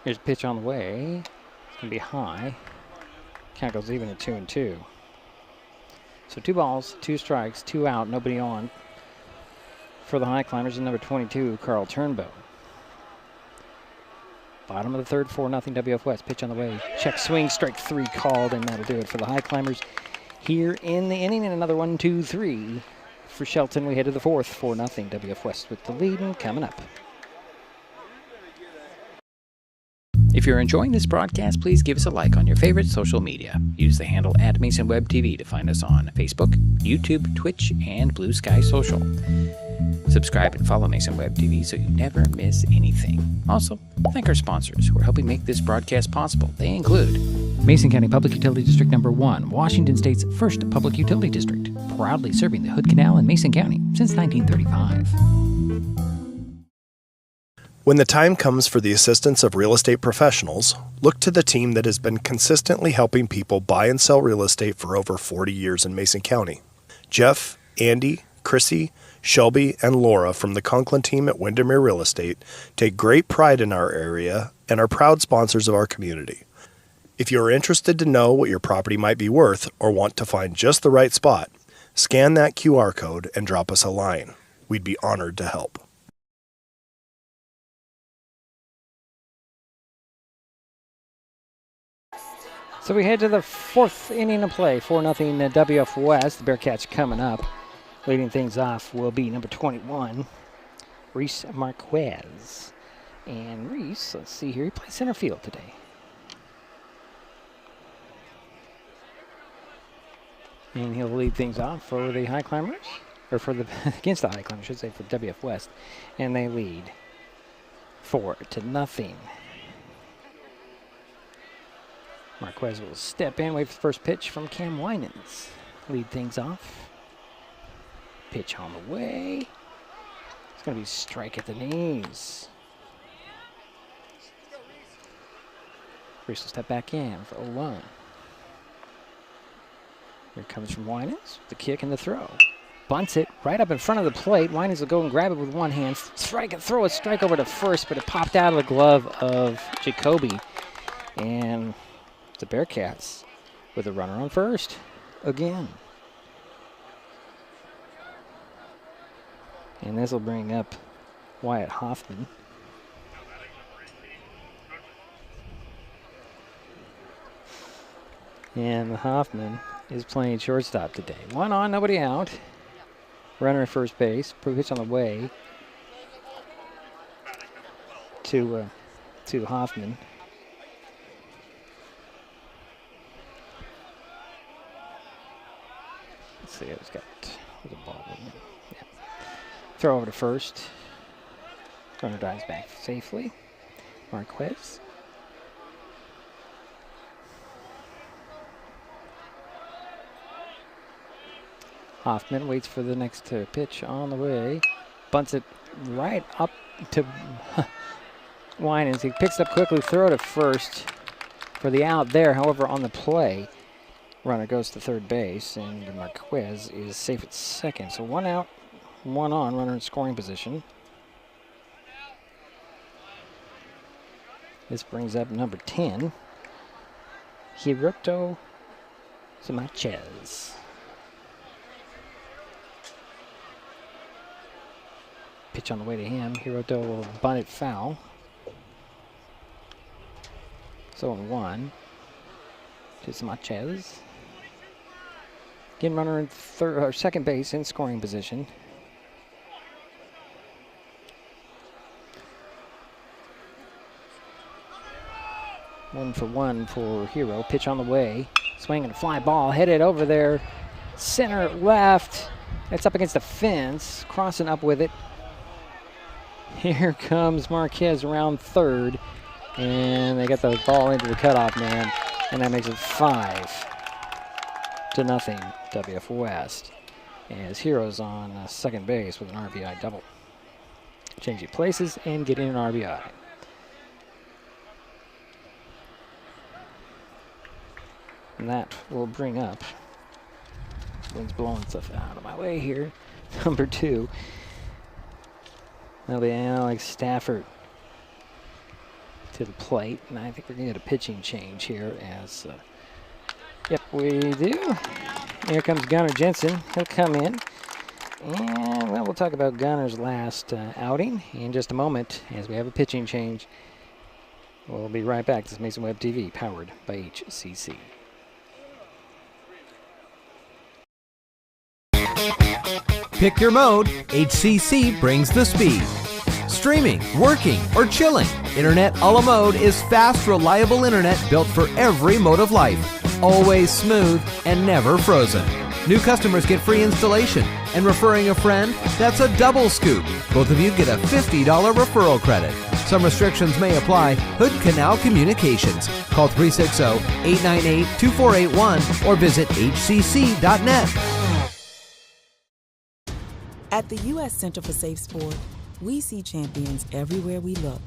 Here's a pitch on the way. It's going to be high. Count goes even at 2-2. So 2 balls, 2 strikes, 2 out, nobody on for the Highclimbers in number 22, Carl Turnbow. Bottom of the third, 4-0 WF West. Pitch on the way. Check swing, strike 3 called, and that'll do it for the Highclimbers here in the inning. And another 1-2-3 for Shelton. We head to the fourth, 4-0 WF West with the lead and coming up. If you're enjoying this broadcast, please give us a like on your favorite social media. Use the handle @MasonWebTV to find us on Facebook, YouTube, Twitch, and Blue Sky Social. Subscribe and follow Mason Web TV so you never miss anything. Also, thank our sponsors who are helping make this broadcast possible. They include Mason County Public Utility District Number 1, Washington State's first public utility district, proudly serving the Hood Canal in Mason County since 1935. When the time comes for the assistance of real estate professionals, look to the team that has been consistently helping people buy and sell real estate for over 40 years in Mason County. Jeff, Andy, Chrissy, Shelby, and Laura from the Conklin team at Windermere Real Estate take great pride in our area and are proud sponsors of our community. If you are interested to know what your property might be worth or want to find just the right spot, scan that QR code and drop us a line. We'd be honored to help. So we head to the fourth inning of play, 4-0 WF West. The Bearcats coming up. Leading things off will be number 21, Reese Marquez. And Reese, let's see here, he plays center field today. And he'll lead things off for the Highclimbers, or for the against the Highclimbers, I should say, for WF West. And they lead 4-0. Marquez will step in, wait for the first pitch from Cam Winans. Lead things off. Pitch on the way. It's going to be strike at the knees. Reese will step back in for 0-1. Here comes from Winans, the kick and the throw. Bunts it right up in front of the plate. Winans will go and grab it with one hand. Strike it, throw a strike over to first, but it popped out of the glove of Jacoby. And the Bearcats with a runner on first again. And this will bring up Wyatt Hoffman. And Hoffman is playing shortstop today. 1 on, nobody out. Runner at first base. Pitch on the way to Hoffman. Let's see, it's got the ball. Yeah. Throw over to first. Runner dives back safely. Marquez. Hoffman waits for the next pitch on the way. Bunts it right up to Winans. He picks up quickly, throw to first for the out there. However, on the play, runner goes to third base, and Marquez is safe at second. So 1 out, 1 on, runner in scoring position. This brings up number 10, Hiroto Sanchez. Pitch on the way to him. Hiroto will bunt it foul. So 1 to Sanchez. Again, runner in second base in scoring position. One for Hero. Pitch on the way. Swing and a fly ball. Headed over there. Center left. It's up against the fence. Crossing up with it. Here comes Marquez around third. And they get the ball into the cutoff man. And that makes it 5-0 WF West. As Hero's on second base with an RBI double. Changing places and getting an RBI. And that will bring up, wind's blowing stuff out of my way here, number 2. That'll be Alex Stafford to the plate. And I think we're going to get a pitching change here as, yep, we do. Here comes Gunnar Jensen. He'll come in. And, well, we'll talk about Gunnar's last outing in just a moment as we have a pitching change. We'll be right back. This is Mason Web TV, powered by HCC. Pick your mode, HCC brings the speed. Streaming, working, or chilling, Internet a la mode is fast, reliable internet built for every mode of life. Always smooth and never frozen. New customers get free installation, and referring a friend, that's a double scoop. Both of you get a $50 referral credit. Some restrictions may apply. Hood Canal Communications. Call 360-898-2481 or visit hcc.net. At the U.S. Center for Safe Sport, we see champions everywhere we look.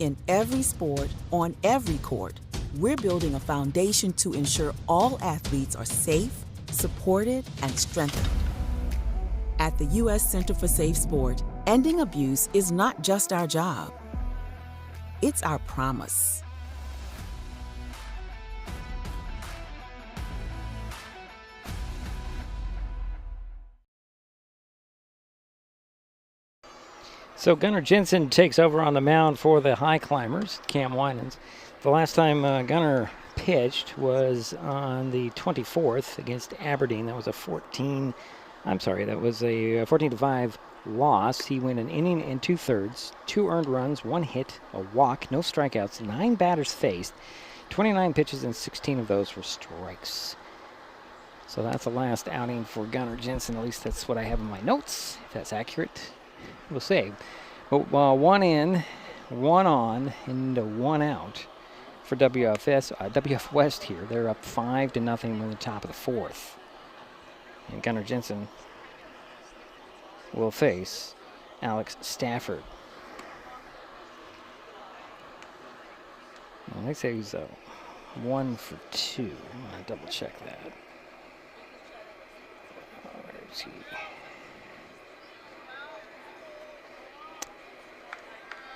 In every sport, on every court, we're building a foundation to ensure all athletes are safe, supported, and strengthened. At the U.S. Center for Safe Sport, ending abuse is not just our job. It's our promise. So Gunnar Jensen takes over on the mound for the Highclimbers, Cam Winans. The last time Gunnar pitched was on the 24th against Aberdeen. That was a 14-5 loss. He went an inning and 2/3, 2 earned runs, 1 hit, a walk, no strikeouts, 9 batters faced, 29 pitches, and 16 of those were strikes. So that's the last outing for Gunnar Jensen. At least that's what I have in my notes. If that's accurate, we'll see. But one in, one on, and one out for WF West here. They're up 5-0 in the top of the fourth. And Gunnar Jensen will face Alex Stafford. Well, they say he's 1 for 2. I'm going to double check that. Where is he?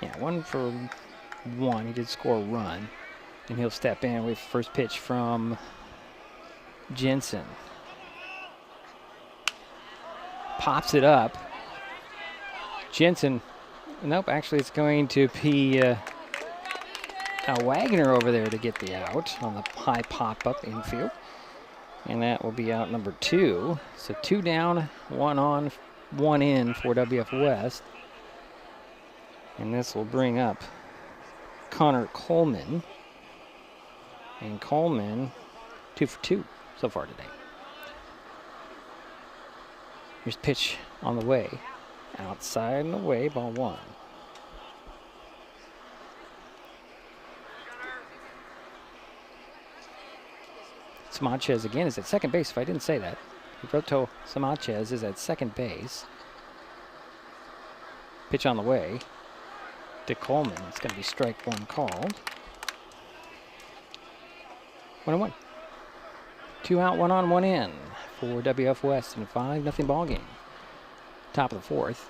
Yeah, 1 for 1. He did score a run. And he'll step in with first pitch from Jensen. Pops it up. Jensen, nope, actually it's going to be Wagner over there to get the out on the high pop-up infield. And that will be out number 2. So 2 down, 1 on, 1 in for WF West. And this will bring up Connor Coleman. And Coleman, 2 for 2 so far today. Here's pitch on the way. Outside and away, ball 1. Sanchez again is at second base, if I didn't say that. Roberto Sanchez is at second base. Pitch on the way to Coleman. It's going to be strike 1 called. 1-1. 2 out, 1 on, 1 in for WF West in a 5-0 ball game. Top of the fourth.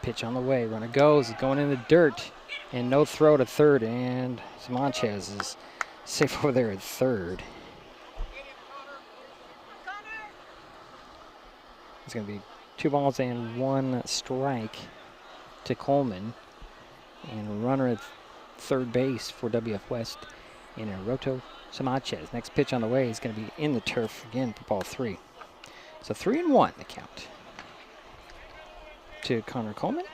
Pitch on the way. Runner goes. Going in the dirt. And no throw to third. And Sanchez is safe over there at third. It's going to be 2 balls and 1 strike to Coleman. And a runner at third base for WF West in Roberto Sanchez. Next pitch on the way is going to be in the turf again for ball 3. So 3-1 the count to Connor Coleman.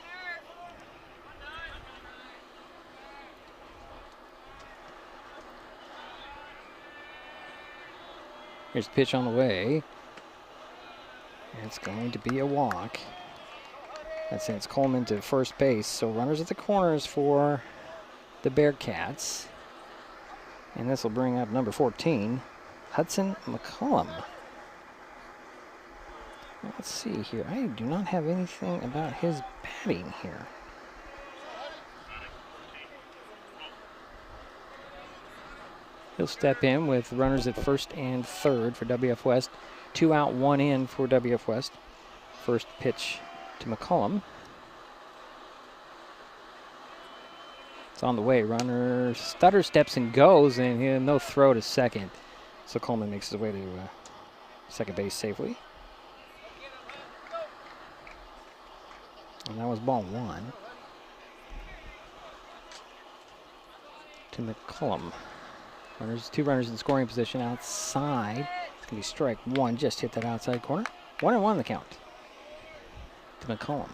Here's the pitch on the way. It's going to be a walk. That sends Coleman to first base. So runners at the corners for the Bearcats. And this will bring up number 14, Hudson McCollum. Let's see here. I do not have anything about his batting here. He'll step in with runners at first and third for WF West. 2 out, 1 in for WF West. First pitch to McCollum. It's on the way. Runner stutter steps and goes, and he had no throw to second. So Coleman makes his way to second base safely. And that was ball 1 to McCollum. Two runners in scoring position outside. It's going to be strike 1. Just hit that outside corner. 1-1 the count to McCollum.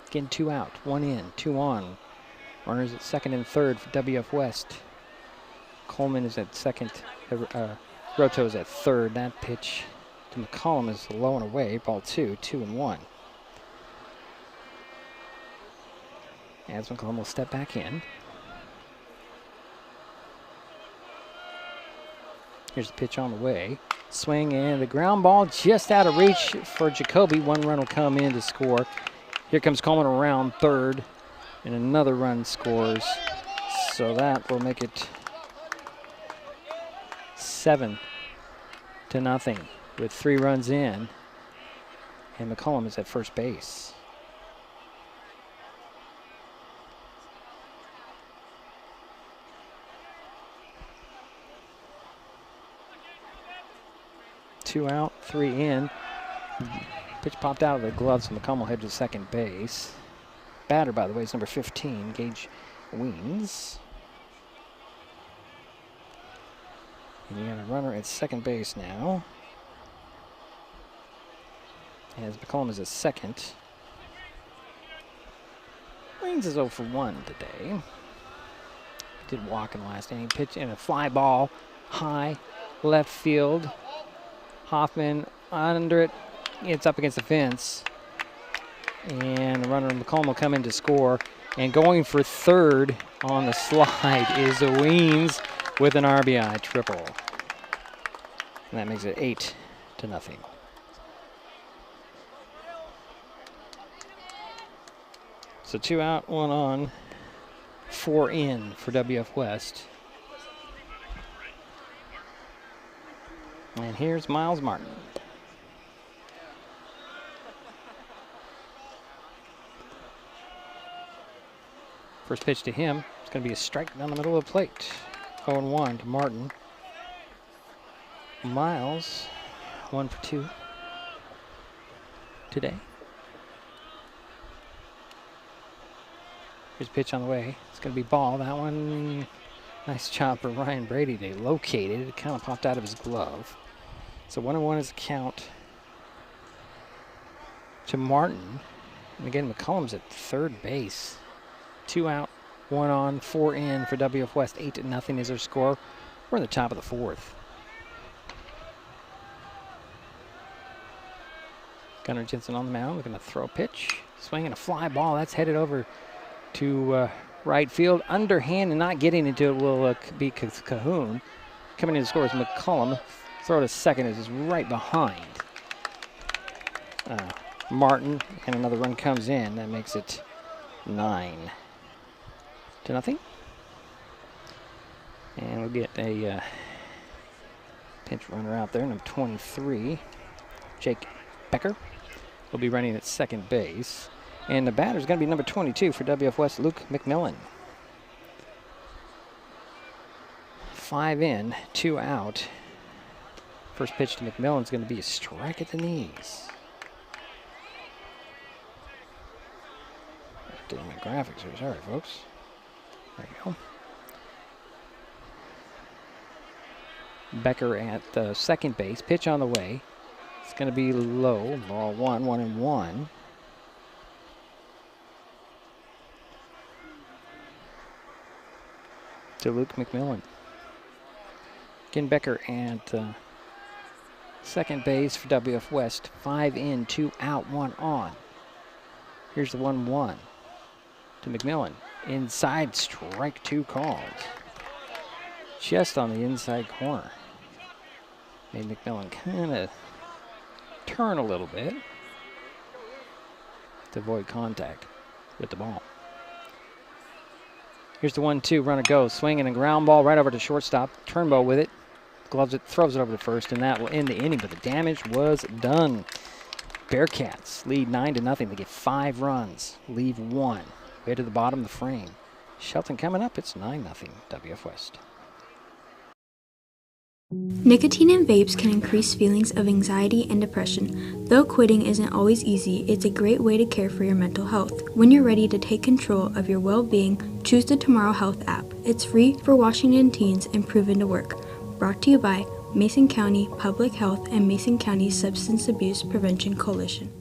Again, 2 out, 1 in, 2 on. Runners at second and third for WF West. Coleman is at second. Roto is at third. That pitch to McCollum is low and away. Ball 2, 2-1. As McCollum will step back in. Here's the pitch on the way. Swing and the ground ball just out of reach for Jacoby. 1 run will come in to score. Here comes Coleman around third, and another run scores. So that will make it 7-0 with 3 runs in. And McCollum is at first base. Two out, 3 in. Pitch popped out of the gloves, and McCollum will head to second base. Batter, by the way, is number 15, Gage Weens. And you got a runner at second base now. As McCollum is at second. Weens is 0 for 1 today. did walk in the last inning. Pitch and a fly ball, high, left field. Hoffman under it. It's up against the fence. And the runner McCollum will come in to score. And going for third on the slide is Weens with an RBI triple. And that makes it 8-0. So 2 out, 1 on, 4 in for WF West. And here's Miles Martin. First pitch to him. It's going to be a strike down the middle of the plate. 0-1 to Martin. Miles, 1 for 2 today. Here's a pitch on the way. It's going to be ball. That one, nice job for Ryan Brady. They located it. It kind of popped out of his glove. So 1-1 is the count to Martin. And again, McCollum's at third base. 2 out, 1 on, 4 in for WF West. 8-0 is their score. We're in the top of the fourth. Gunnar Jensen on the mound, looking to throw a pitch. Swinging a fly ball. That's headed over to right field. Underhand and not getting into it will be Cahoon. Coming in to score is McCollum. Throw to second is right behind Martin, and another run comes in. That makes it 9-0. And we'll get a pinch runner out there, number 23, Jake Becker. Will be running at second base. And the batter is going to be number 22 for WF West, Luke McMillan. 5 in, 2 out. First pitch to McMillan is going to be a strike at the knees. Updating my graphics here, sorry folks. There you go. Becker at second base, pitch on the way. It's going to be low, ball 1-1. To Luke McMillan. Again, Becker at second base for WF West. 5 in, 2 out, 1 on. Here's the 1-1 to McMillan. Inside, strike 2 called. Just on the inside corner. Made McMillan kind of turn a little bit to avoid contact with the ball. Here's the 1-2, runner goes, swinging and ground ball right over to shortstop. Turnbow with it, gloves it, throws it over to first, and that will end the inning, but the damage was done. Bearcats lead 9-0. They get 5 runs, leave 1. Way to the bottom of the frame. Shelton coming up, it's 9-0, WF West. Nicotine in vapes can increase feelings of anxiety and depression. Though quitting isn't always easy, it's a great way to care for your mental health. When you're ready to take control of your well-being, choose the Tomorrow Health app. It's free for Washington teens and proven to work. Brought to you by Mason County Public Health and Mason County Substance Abuse Prevention Coalition.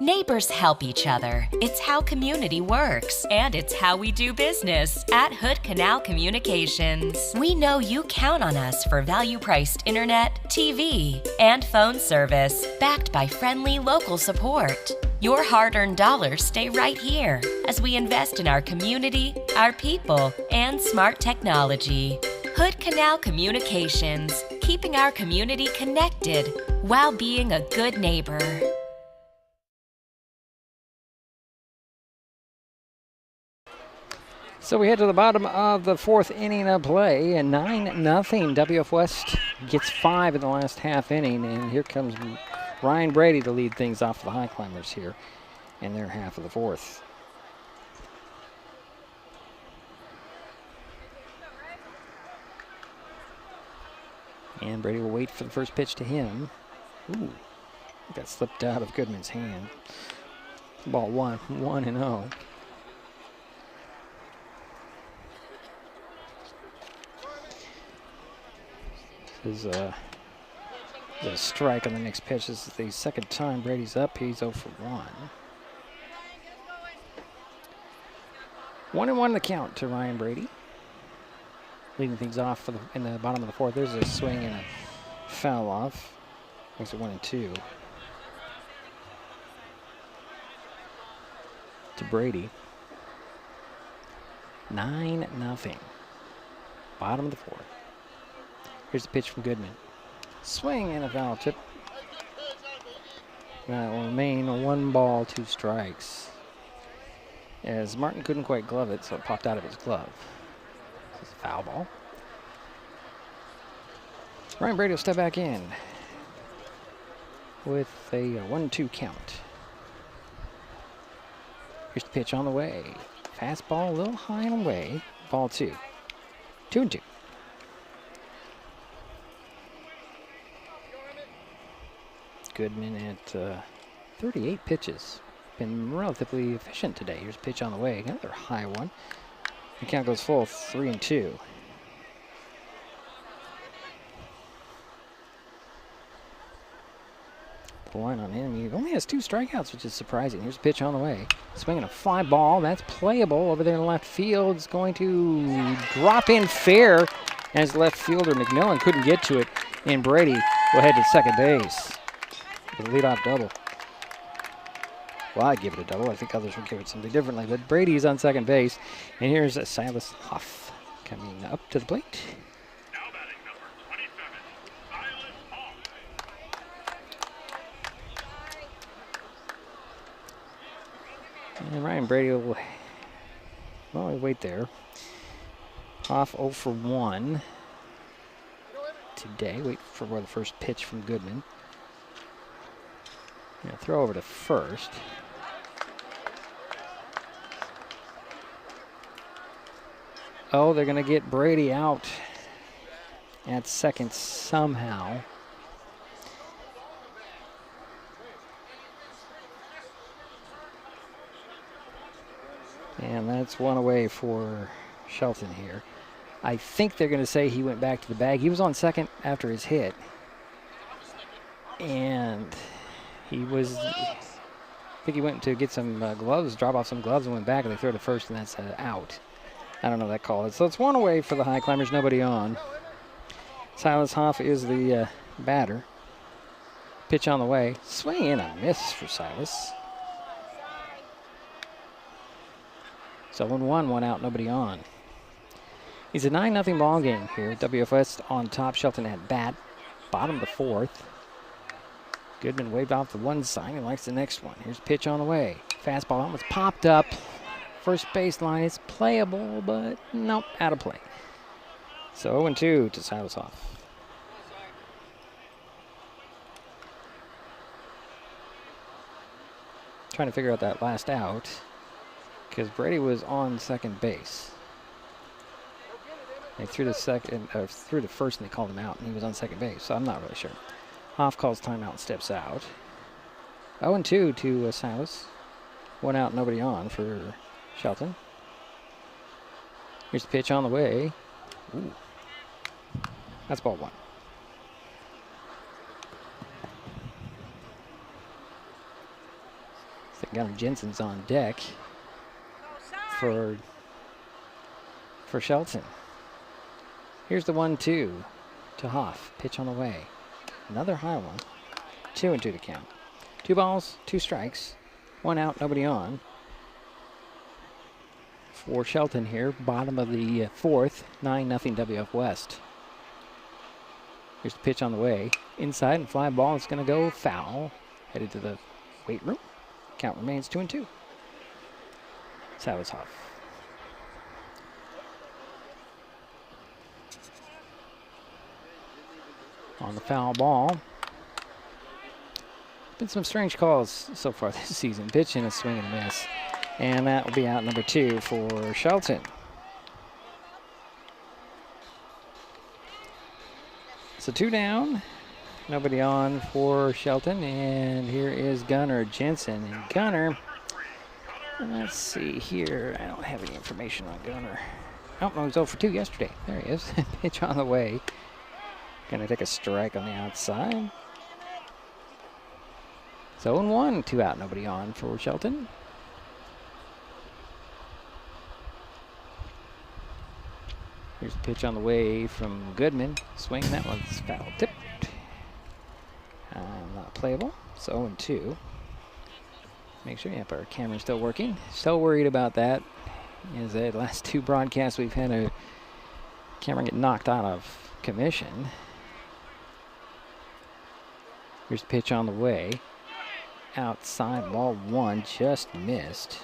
Neighbors help each other. It's how community works, and it's how we do business at Hood Canal Communications. We know you count on us for value-priced internet, TV, and phone service, backed by friendly local support. Your hard-earned dollars stay right here as we invest in our community, our people, and smart technology. Hood Canal Communications, keeping our community connected while being a good neighbor. So we head to the bottom of the 4th inning of play, and 9-0. WF West gets 5 in the last half inning, and here comes Ryan Brady to lead things off for the Highclimbers here in their half of the 4th. And Brady will wait for the first pitch to him. Ooh, that slipped out of Goodman's hand. Ball 1-0. Is the strike on the next pitch. This is the second time Brady's up. He's 0 for 1. 1-1 the count to Ryan Brady. Leading things off in the bottom of the fourth. There's a swing and a foul off. Makes it 1-2. To Brady. 9-0. Bottom of the fourth. Here's the pitch from Goodman. Swing and a foul tip. That will remain 1 ball, 2 strikes. As Martin couldn't quite glove it, so it popped out of his glove. This is a foul ball. Ryan Brady will step back in with a 1-2 count. Here's the pitch on the way. Fastball a little high and away. Ball 2. 2-2. Goodman at 38 pitches. Been relatively efficient today. Here's a pitch on the way. Another high one. The count goes full, 3-2. The line on him. He only has 2 strikeouts, which is surprising. Here's a pitch on the way. Swinging a fly ball. That's playable over there in left field. It's going to drop in fair as left fielder McMillan couldn't get to it. And Brady will head to second base. The leadoff double. Well, I'd give it a double. I think others would give it something differently. But Brady's on second base. And here's Silas Huff coming up to the plate. Now batting number 27, Silas Huff. And Ryan Brady will wait there. Off 0 for 1 today. Wait for the first pitch from Goodman. Yeah, throw over to first. Oh, they're going to get Brady out at second somehow. And that's 1 away for Shelton here. I think they're going to say he went back to the bag. He was on second after his hit. And he was, I think he went to get some gloves, drop off some gloves and went back, and they throw to first, and that's out. I don't know that call. So it's 1 away for the Highclimbers, nobody on. Silas Hoff is the batter. Pitch on the way. Swing and a miss for Silas. So 1-1, 1 out, nobody on. It's a 9-0 ball game here. WFS on top, Shelton at bat. Bottom of the fourth. Goodman waved off the one side. He likes the next one. Here's a pitch on the way. Fastball almost popped up. First baseline is playable, but nope, out of play. So 0-2 to Silas Hoff. Trying to figure out that last out because Brady was on second base. They threw the first and they called him out, and he was on second base, so I'm not really sure. Hoff calls timeout and steps out. 0-2 to Silas. 1 out, nobody on for Shelton. Here's the pitch on the way. Ooh. That's ball 1. I think Gunnar Jensen's on deck for Shelton. Here's the 1-2 to Hoff. Pitch on the way. Another high one. 2-2 to count. 2 balls, 2 strikes. 1 out, nobody on. For Shelton here, bottom of the fourth, 9-0 WF West. Here's the pitch on the way. Inside and fly ball is going to go foul. Headed to the weight room. Count remains 2-2. Silas Hoff. On the foul ball. Been some strange calls so far this season. Pitch and a swing and a miss. And that will be out number 2 for Shelton. So 2 down. Nobody on for Shelton. And here is Gunnar Jensen. And Gunnar, let's see here. I don't have any information on Gunnar. Oh, no, he's 0 for 2 yesterday. There he is. Pitch on the way. Gonna take a strike on the outside. So 0-1, 2 out, nobody on for Shelton. Here's the pitch on the way from Goodman. Swing, that one's foul tipped. Not playable. So 0-2. Make sure, yep, our camera's still working. Still worried about that. As the last two broadcasts, we've had a camera get knocked out of commission. Here's the pitch on the way. Outside, ball one, just missed.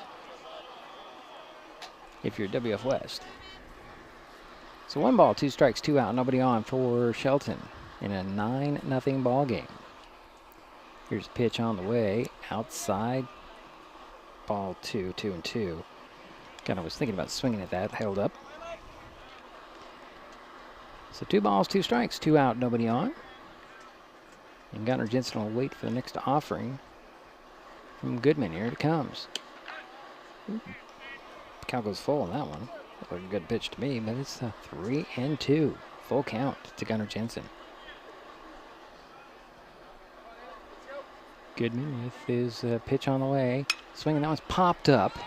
If you're WF West. So 1 ball, 2 strikes, 2 out, nobody on for Shelton in a 9-0 ball game. Here's a pitch on the way, outside, ball 2, 2-2. Kind of was thinking about swinging at that, held up. So 2 balls, 2 strikes, 2 out, nobody on. And Gunnar Jensen will wait for the next offering from Goodman. Here it comes. Ooh. Count goes full on that one. Looked like a good pitch to me, but it's a 3-2. Full count to Gunnar Jensen. Goodman with his pitch on the way. Swinging, that one's popped up.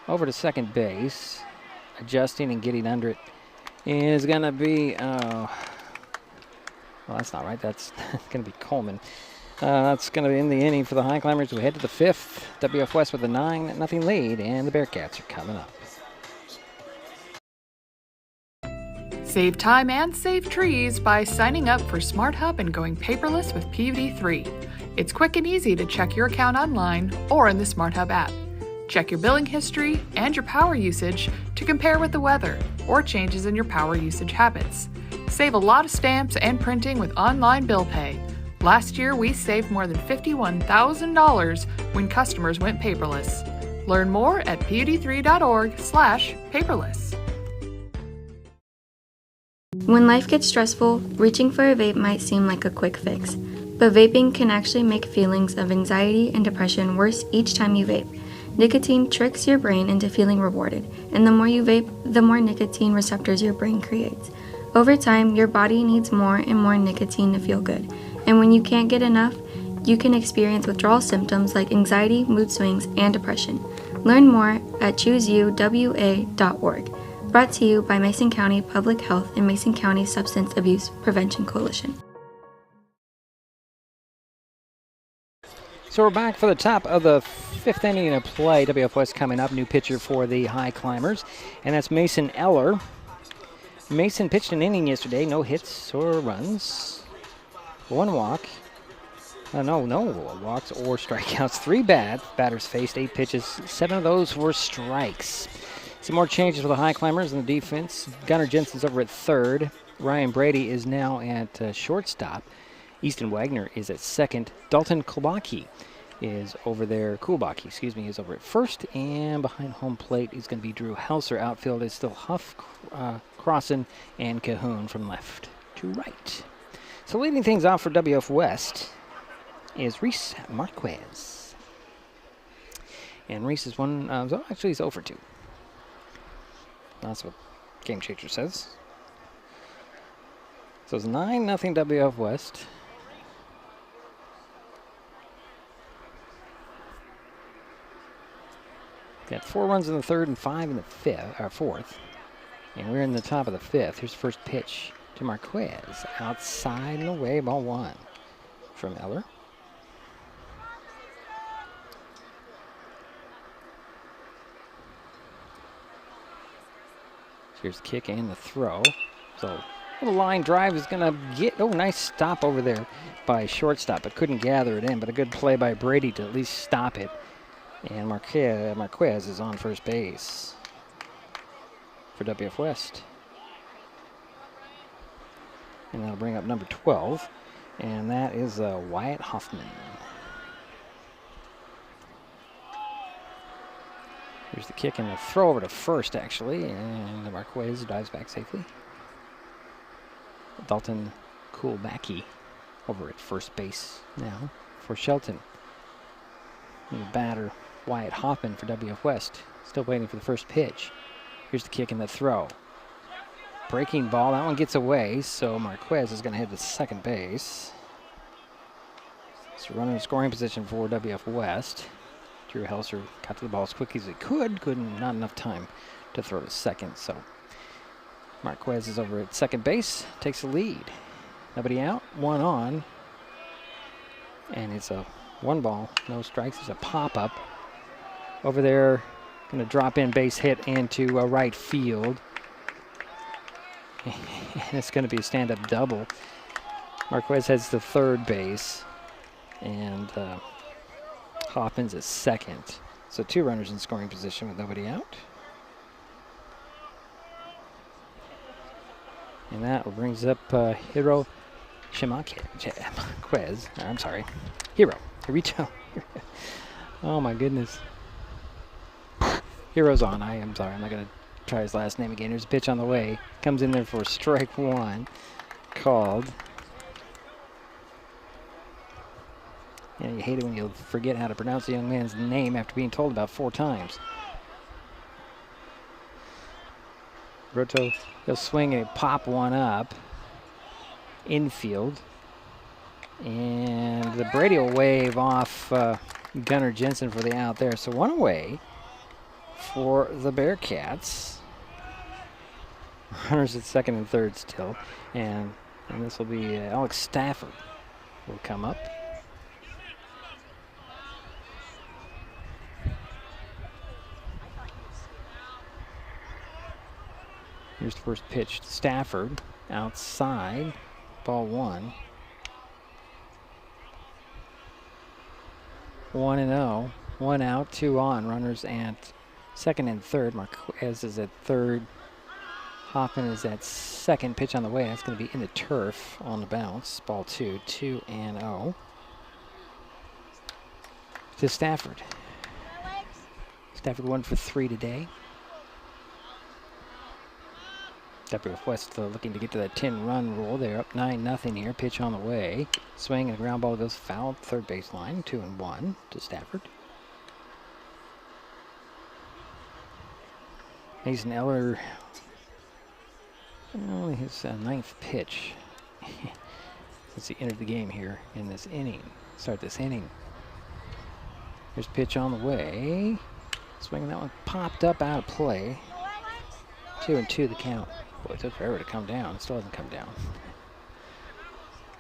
Over to second base. Adjusting and getting under it is going to be... well, that's not right. That's going to be Coleman. That's going to be in the inning for the Highclimbers. We head to the 5th. WF West with a 9-0 lead, and the Bearcats are coming up. Save time and save trees by signing up for Smart Hub and going paperless with PVD3. It's quick and easy to check your account online or in the Smart Hub app. Check your billing history and your power usage to compare with the weather or changes in your power usage habits. Save a lot of stamps and printing with online bill pay. Last year, we saved more than $51,000 when customers went paperless. Learn more at pud3.org/paperless. When life gets stressful, reaching for a vape might seem like a quick fix. But vaping can actually make feelings of anxiety and depression worse each time you vape. Nicotine tricks your brain into feeling rewarded, and the more you vape, the more nicotine receptors your brain creates. Over time, your body needs more and more nicotine to feel good, and when you can't get enough, you can experience withdrawal symptoms like anxiety, mood swings, and depression. Learn more at chooseyouwa.org. Brought to you by Mason County Public Health and Mason County Substance Abuse Prevention Coalition. So we're back for the top of the 5th inning of play. WF West coming up. New pitcher for the Highclimbers, and that's Mason Eller. Mason pitched an inning yesterday. No hits or runs. 1 walk. No walks or strikeouts. 3 batters faced, 8 pitches. 7 of those were strikes. Some more changes for the Highclimbers in the defense. Gunnar Jensen's over at third. Ryan Brady is now at shortstop. Easton Wagner is at second. Dalton Kulbaki is over there. Is over at first. And behind home plate is going to be Drew Helser. Outfield is still Huff, Crossan, and Cahoon from left to right. So leading things off for WF West is Reese Marquez. And Reese is he's 0 for 2. That's what Game Changer says. So it's 9-0 WF West. Got 4 runs in the 3rd and 5 in the 4th. And we're in the top of the 5th. Here's the first pitch to Marquez. Outside and away, ball 1 from Eller. Here's the kick and the throw. So little line drive is going to get, nice stop over there by shortstop, but couldn't gather it in. But a good play by Brady to at least stop it. And Marquez is on first base for WF West. And that'll bring up number 12. And that is Wyatt Hoffman. Here's the kick and the throw over to first, actually. And Marquez dives back safely. Dalton Kulbaki over at first base now for Shelton. And the batter, Wyatt Hoffman for WF West. Still waiting for the first pitch. Here's the kick and the throw. Breaking ball, that one gets away, so Marquez is going to head to second base. So running in scoring position for WF West. Drew Helser got to the ball as quick as he could. Not enough time to throw to second, so Marquez is over at second base, takes the lead. Nobody out, one on. And it's a 1 ball, no strikes. There's a pop-up over there. Going to drop in base hit into right field. And it's going to be a stand-up double. Marquez heads to third base. And Hoffman's at second. So 2 runners in scoring position with nobody out. And that brings up Hiro Marquez. I'm sorry. Hirito. Oh my goodness. Hiro's on. I'm sorry. I'm not going to try his last name again. Here's a pitch on the way. Comes in there for strike 1. Called. Yeah, you hate it when you forget how to pronounce a young man's name after being told about 4 times. Roto, he'll swing and pop one up. Infield. And the Brady will wave off Gunnar Jensen for the out there. So 1 away for the Bearcats. Runners at second and third still. And this will be Alex Stafford will come up. Here's the first pitch to Stafford. Outside. Ball 1. 1-0. 1 out, 2 on. Runners at second and third. Marquez is at third. Hoffman is at second. Pitch on the way. That's going to be in the turf on the bounce. Ball 2. 2-0. To Stafford. Stafford 1 for 3 today. WF West looking to get to that 10-run rule. They're up 9-0 here. Pitch on the way. Swing and a ground ball goes foul. Third base line. 2-1 to Stafford. Mason Eller. Only his 9th pitch since he entered the game here in this inning. Start this inning. Here's pitch on the way. Swinging that one popped up out of play. 2-2 the count. Boy, it took forever to come down. It still hasn't come down.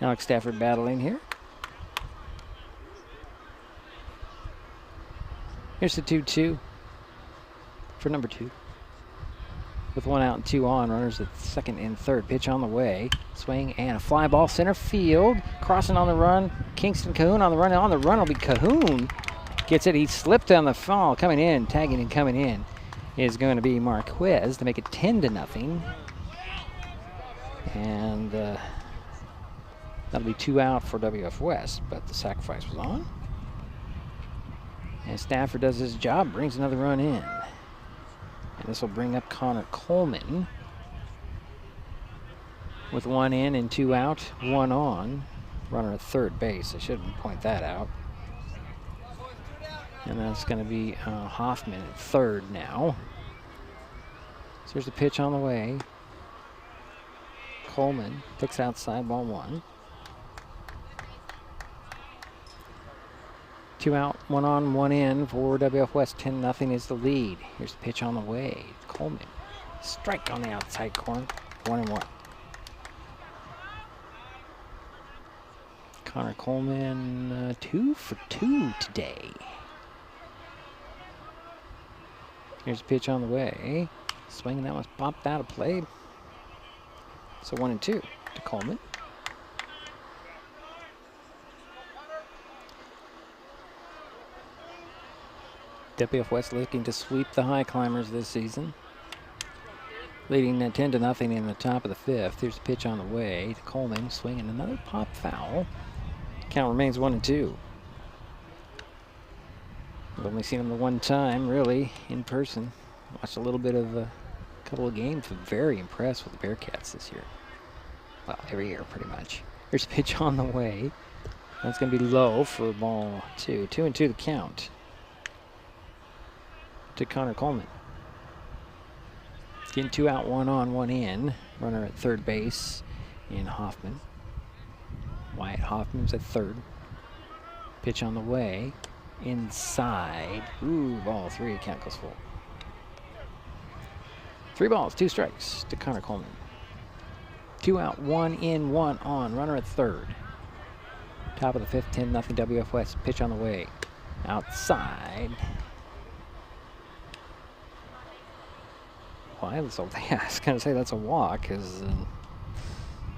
Alex Stafford battling here. Here's the 2-2 for number 2. With 1 out and 2 on, runners at second and third. Pitch on the way. Swing and a fly ball center field. Crossing on the run. Kingston Cahoon on the run. On the run will be Cahoon. Gets it. He slipped on the fall. Coming in, tagging and coming in is going to be Marquez to make it 10-0. And that'll be 2 out for WF West, but the sacrifice was on. And Stafford does his job, brings another run in. And this will bring up Connor Coleman with 1 in and 2 out, 1 on. Runner at third base. I shouldn't point that out. And that's going to be Hoffman at third now. So here's the pitch on the way. Coleman picks outside, ball 1. 2 out, 1 on, 1 in for WF West. 10-0 is the lead. Here's the pitch on the way. Coleman. Strike on the outside corner. 1-1. Connor Coleman 2 for 2 today. Here's a pitch on the way. Swinging, that one's popped out of play. So 1-2 to Coleman. WF West looking to sweep the Highclimbers this season. Leading 10-0 in the top of the 5th. Here's a pitch on the way to Coleman. Swinging another pop foul. Count remains 1-2. I've only seen him the 1 time, really, in person. Watched a little bit of a couple of games. I'm very impressed with the Bearcats this year. Well, every year, pretty much. Here's a pitch on the way. That's going to be low for ball 2. 2-2 the count to Connor Coleman. It's getting 2 out, 1 on, 1 in. Runner at third base in Hoffman. Wyatt Hoffman's at third. Pitch on the way. Inside. Ooh, ball 3. Count goes full. 3 balls, 2 strikes to Connor Coleman. 2 out, 1 in, 1 on. Runner at third. Top of the 5th, 10-0 WF West. Pitch on the way. Outside. Well, I was going to say that's a walk because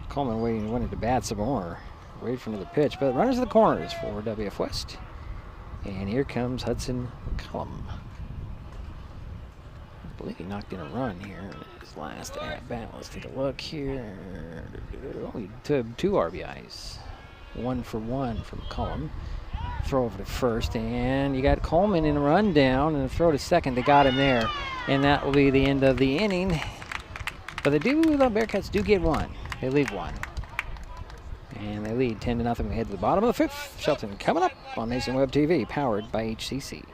Coleman wanted to bat some more. Wait for another pitch, but runners to the corners for WF West. And here comes Hudson McCullum. I believe he knocked in a run here in his last at-bat. Let's take a look here. Oh, he took 2 RBIs. 1 for 1 from McCullum. Throw over to first, and you got Coleman in a run down and a throw to second. They got him there, and that will be the end of the inning. But the Bearcats do get 1. They leave 1. And they lead 10-0. We head to the bottom of the 5th. Shelton coming up on Mason Web TV, powered by HCC.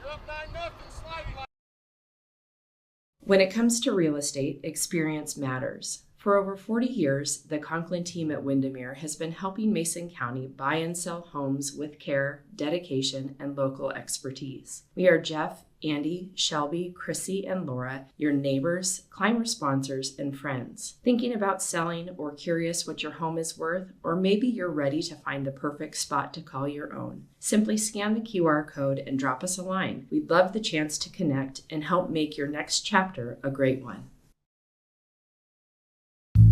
When it comes to real estate, experience matters. For over 40 years, the Conklin team at Windermere has been helping Mason County buy and sell homes with care, dedication, and local expertise. We are Jeff, Andy, Shelby, Chrissy, and Laura, your neighbors, climber sponsors, and friends. Thinking about selling or curious what your home is worth, or maybe you're ready to find the perfect spot to call your own. Simply scan the QR code and drop us a line. We'd love the chance to connect and help make your next chapter a great one.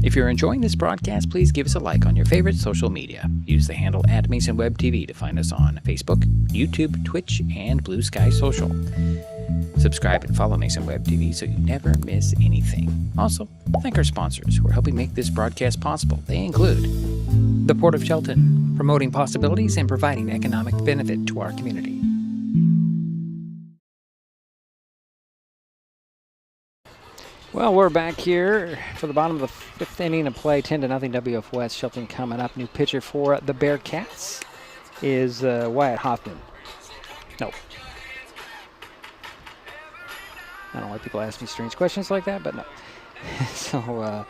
If you're enjoying this broadcast, please give us a like on your favorite social media. Use the handle @MasonWebTV to find us on Facebook, YouTube, Twitch, and Blue Sky Social. Subscribe and follow Mason Web TV so you never miss anything. Also, thank our sponsors who are helping make this broadcast possible. They include the Port of Shelton, promoting possibilities and providing economic benefit to our community. Well, we're back here for the bottom of the 5th inning of play, 10-0 WF West. Shelton coming up. New pitcher for the Bearcats is Wyatt Hoffman. No. I don't know why people ask me strange questions like that, but no. So,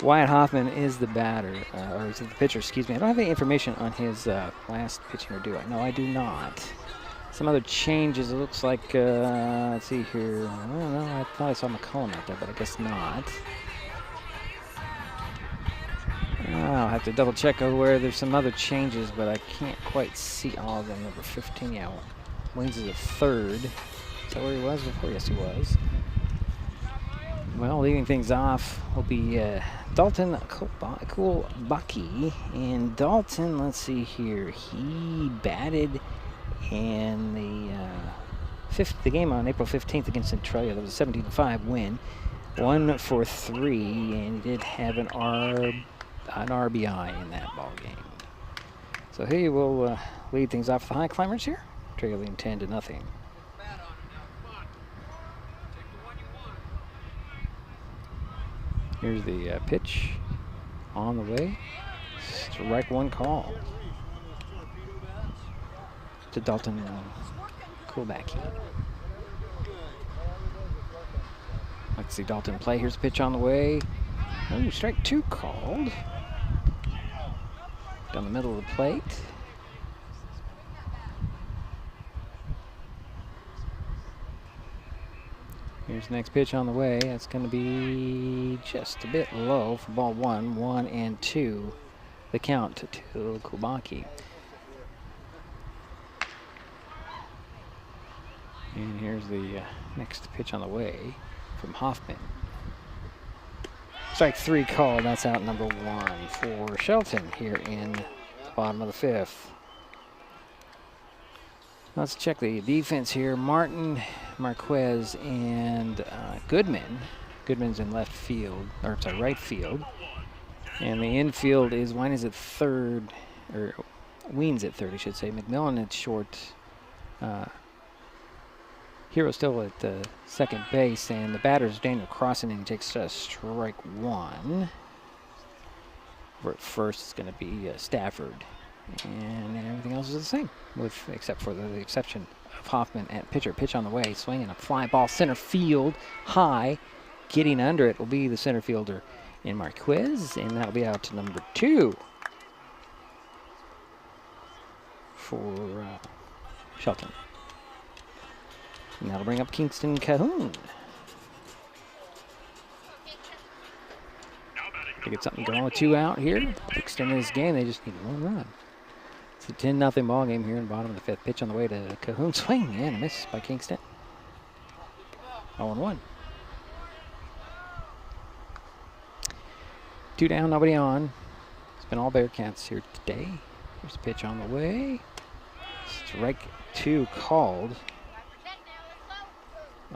Wyatt Hoffman is the batter, or is it the pitcher, excuse me. I don't have any information on his last pitching, or do I? No, I do not. Some other changes, it looks like, let's see here. I don't know, I thought I saw McCullum out there, but I guess not. I'll have to double check where there's some other changes, but I can't quite see all of them. Number 15, yeah, Waynes is a third. Is that where he was before? Yes, he was. Well, leading things off will be Dalton Kulbaki. And Dalton, let's see here, he batted in the game on April 15th against Centralia. That was a 17-5 win. 1 for 3, and he did have an RBI in that ball game. So he will lead things off for the Highclimbers here, trailing 10-0. Here's the pitch on the way. Strike 1 call to Dalton Kulbaki. Like to see Dalton play. Here's the pitch on the way. Oh, strike 2 called. Down the middle of the plate. Here's the next pitch on the way. That's going to be just a bit low for ball 1. 1 and 2. The count to Kulbaki. And here's the next pitch on the way from Hoffman. Strike 3 called. That's out number 1 for Shelton here in the bottom of the 5th. Let's check the defense here. Martin, Marquez, and Goodman. Goodman's in left field, or sorry, right field. And the infield is Waynes at third, or Weens at third, I should say. McMillan at short. Hero still at second base, and the batter is Daniel Crossan, and he takes strike 1. Over at first, it's going to be Stafford. And everything else is the same, except for the exception of Hoffman at pitcher. Pitch on the way, swinging a fly ball center field high. Getting under it will be the center fielder in Marquez, and that'll be out to number 2 for Shelton. And that'll bring up Kingston Cahoon. to get something going with 2 out here. To extend this game, they just need 1 run. It's a 10-0 ball game here in the bottom of the 5th. Pitch on the way to Cahoon. Swing and a miss by Kingston. 0-1. 2 down, nobody on. It's been all Bearcats here today. Here's a pitch on the way. Strike 2 called.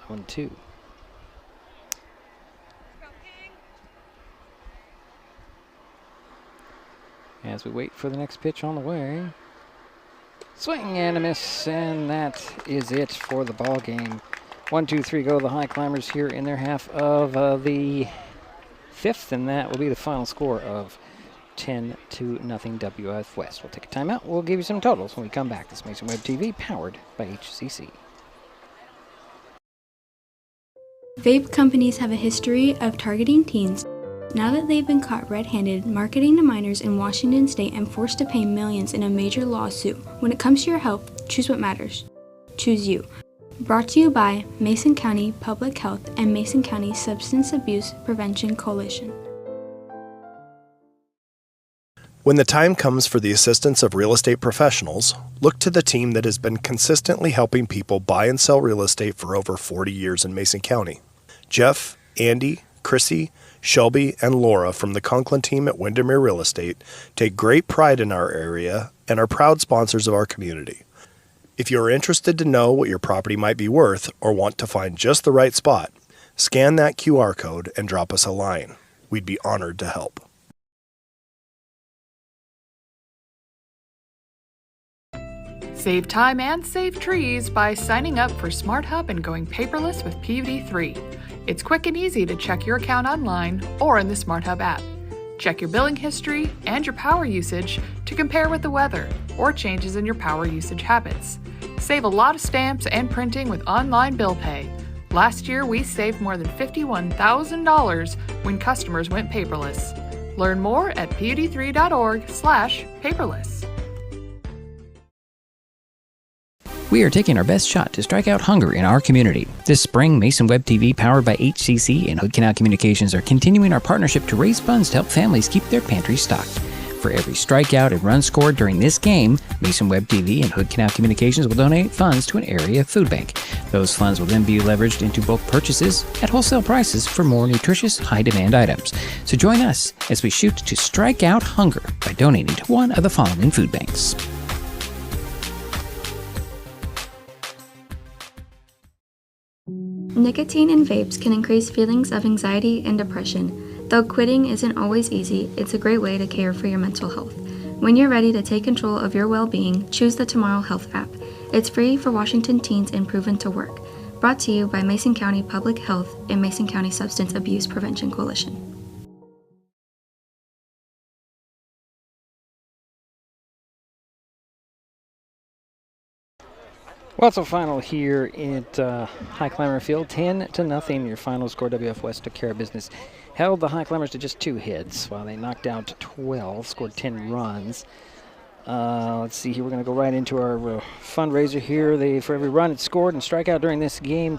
1-2. As we wait for the next pitch on the way. Swing and a miss, and that is it for the ball game. 1-2-3 go the Highclimbers here in their half of the 5th, and that will be the final score of 10-0 WF West. We'll take a timeout. We'll give you some totals when we come back. This is Mason Web TV, powered by HCC. Vape companies have a history of targeting teens. Now that they've been caught red-handed marketing to minors in Washington state and forced to pay millions in a major lawsuit, when it comes to your health, choose what matters. Choose you. Brought to you by Mason County Public Health and Mason County Substance Abuse Prevention Coalition. When the time comes for the assistance of real estate professionals, look to the team that has been consistently helping people buy and sell real estate for over 40 years in Mason County. Jeff, Andy, Chrissy, Shelby, and Laura from the Conklin team at Windermere Real Estate take great pride in our area and are proud sponsors of our community. If you are interested to know what your property might be worth or want to find just the right spot, scan that QR code and drop us a line. We'd be honored to help. Save time and save trees by signing up for Smart Hub and going paperless with PUD3. It's quick and easy to check your account online or in the Smart Hub app. Check your billing history and your power usage to compare with the weather or changes in your power usage habits. Save a lot of stamps and printing with online bill pay. Last year, we saved more than $51,000 when customers went paperless. Learn more at pud3.org/paperless. We are taking our best shot to strike out hunger in our community. This spring, Mason Web TV, powered by HCC and Hood Canal Communications, are continuing our partnership to raise funds to help families keep their pantries stocked. For every strikeout and run scored during this game, Mason Web TV and Hood Canal Communications will donate funds to an area food bank. Those funds will then be leveraged into bulk purchases at wholesale prices for more nutritious, high-demand items. So join us as we shoot to strike out hunger by donating to one of the following food banks. Nicotine in vapes can increase feelings of anxiety and depression. Though quitting isn't always easy, it's a great way to care for your mental health. When you're ready to take control of your well-being, choose the Tomorrow Health app. It's free for Washington teens and proven to work. Brought to you by Mason County Public Health and Mason County Substance Abuse Prevention Coalition. Well, it's a final here at Highclimber Field, 10-0. Your final score. WF West took care of business. Held the Highclimbers to just 2 hits while they knocked out 12, scored 10 runs. Let's see here. We're going to go right into our fundraiser here. For every run it scored and strikeout during this game,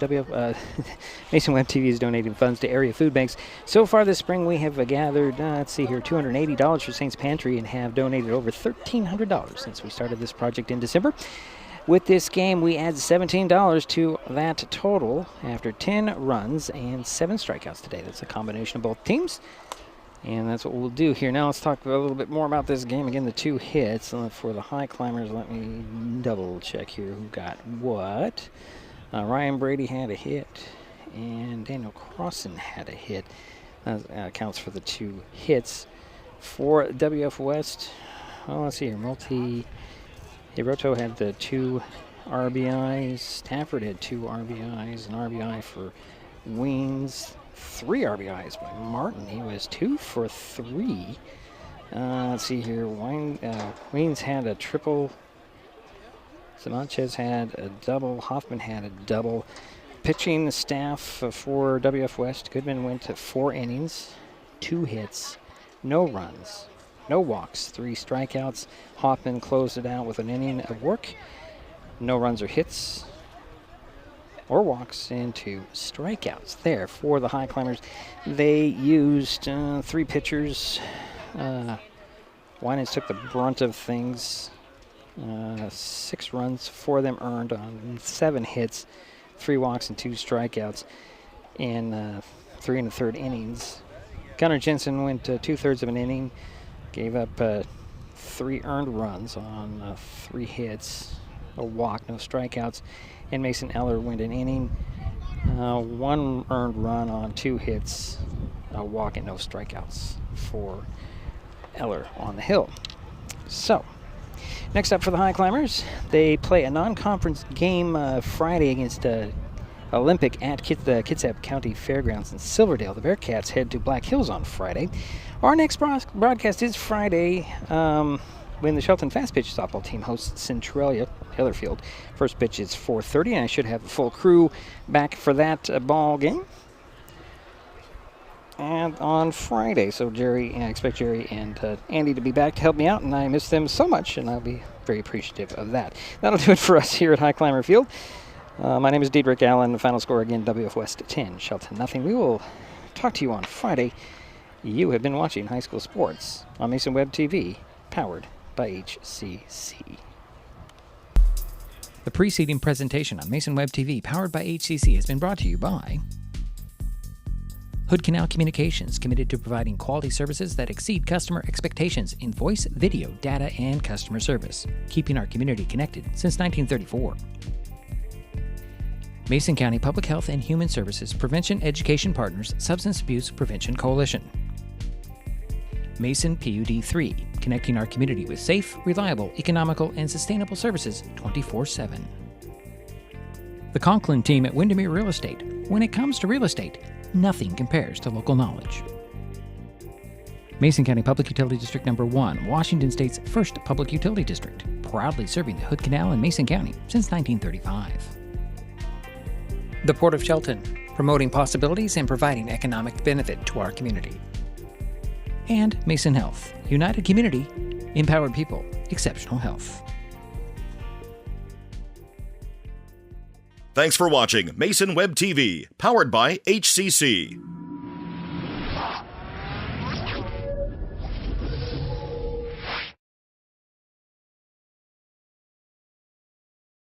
Mason Web TV is donating funds to area food banks. So far this spring, we have gathered, let's see here, $280 for Saints Pantry and have donated over $1,300 since we started this project in December. With this game, we add $17 to that total after 10 runs and 7 strikeouts today. That's a combination of both teams, and that's what we'll do here. Now let's talk a little bit more about this game. Again, the 2 hits for the Highclimbers. Let me double check here who got what. Ryan Brady had a hit, and Daniel Crossan had a hit. That accounts for the 2 hits. For WF West, well, let's see here. Hiroto had the 2 RBIs. Stafford had 2 RBIs. An RBI for Weens. 3 RBIs by Martin. He was 2 for 3. Let's see here. Weens had a triple. Sanchez had a double. Hoffman had a double. Pitching staff for WF West. Goodman went to 4 innings, 2 hits, no runs, no walks, 3 strikeouts. Hoffman closed it out with an inning of work. No runs or hits. or walks and 2 strikeouts there for the Highclimbers. They used 3 pitchers. Winans took the brunt of things. 6 runs for them earned on 7 hits, 3 walks and 2 strikeouts in 3 1/3 innings. Gunnar Jensen went 2/3 of an inning, gave up 3 earned runs on 3 hits, a walk, no strikeouts. And Mason Eller went an inning, 1 earned run on 2 hits, a walk and no strikeouts for Eller on the hill. So, next up for the Highclimbers, they play a non-conference game Friday against Olympic at the Kitsap County Fairgrounds in Silverdale. The Bearcats head to Black Hills on Friday. Our next broadcast is Friday when the Shelton Fast Pitch softball team hosts Centralia, Heatherfield. First pitch is 4:30, and I should have the full crew back for that ball game. And on Friday, so I expect Jerry and Andy to be back to help me out, and I miss them so much, and I'll be very appreciative of that. That'll do it for us here at Highclimber Field. My name is Diedrich Allen. The final score again, WF West 10, Shelton nothing. We will talk to you on Friday. You have been watching High School Sports on Mason Web TV, powered by HCC. The preceding presentation on Mason Web TV, powered by HCC, has been brought to you by Hood Canal Communications, committed to providing quality services that exceed customer expectations in voice, video, data, and customer service, keeping our community connected since 1934. Mason County Public Health and Human Services Prevention Education Partners Substance Abuse Prevention Coalition. Mason PUD 3, connecting our community with safe, reliable, economical, and sustainable services 24/7. The Conklin team at Windermere Real Estate. When it comes to real estate, nothing compares to local knowledge. Mason County Public Utility District Number 1, Washington State's first public utility district, proudly serving the Hood Canal in Mason County since 1935. The Port of Shelton, promoting possibilities and providing economic benefit to our community. And Mason Health, united community, empowered people, exceptional health. Thanks for watching Mason Web TV, powered by HCC.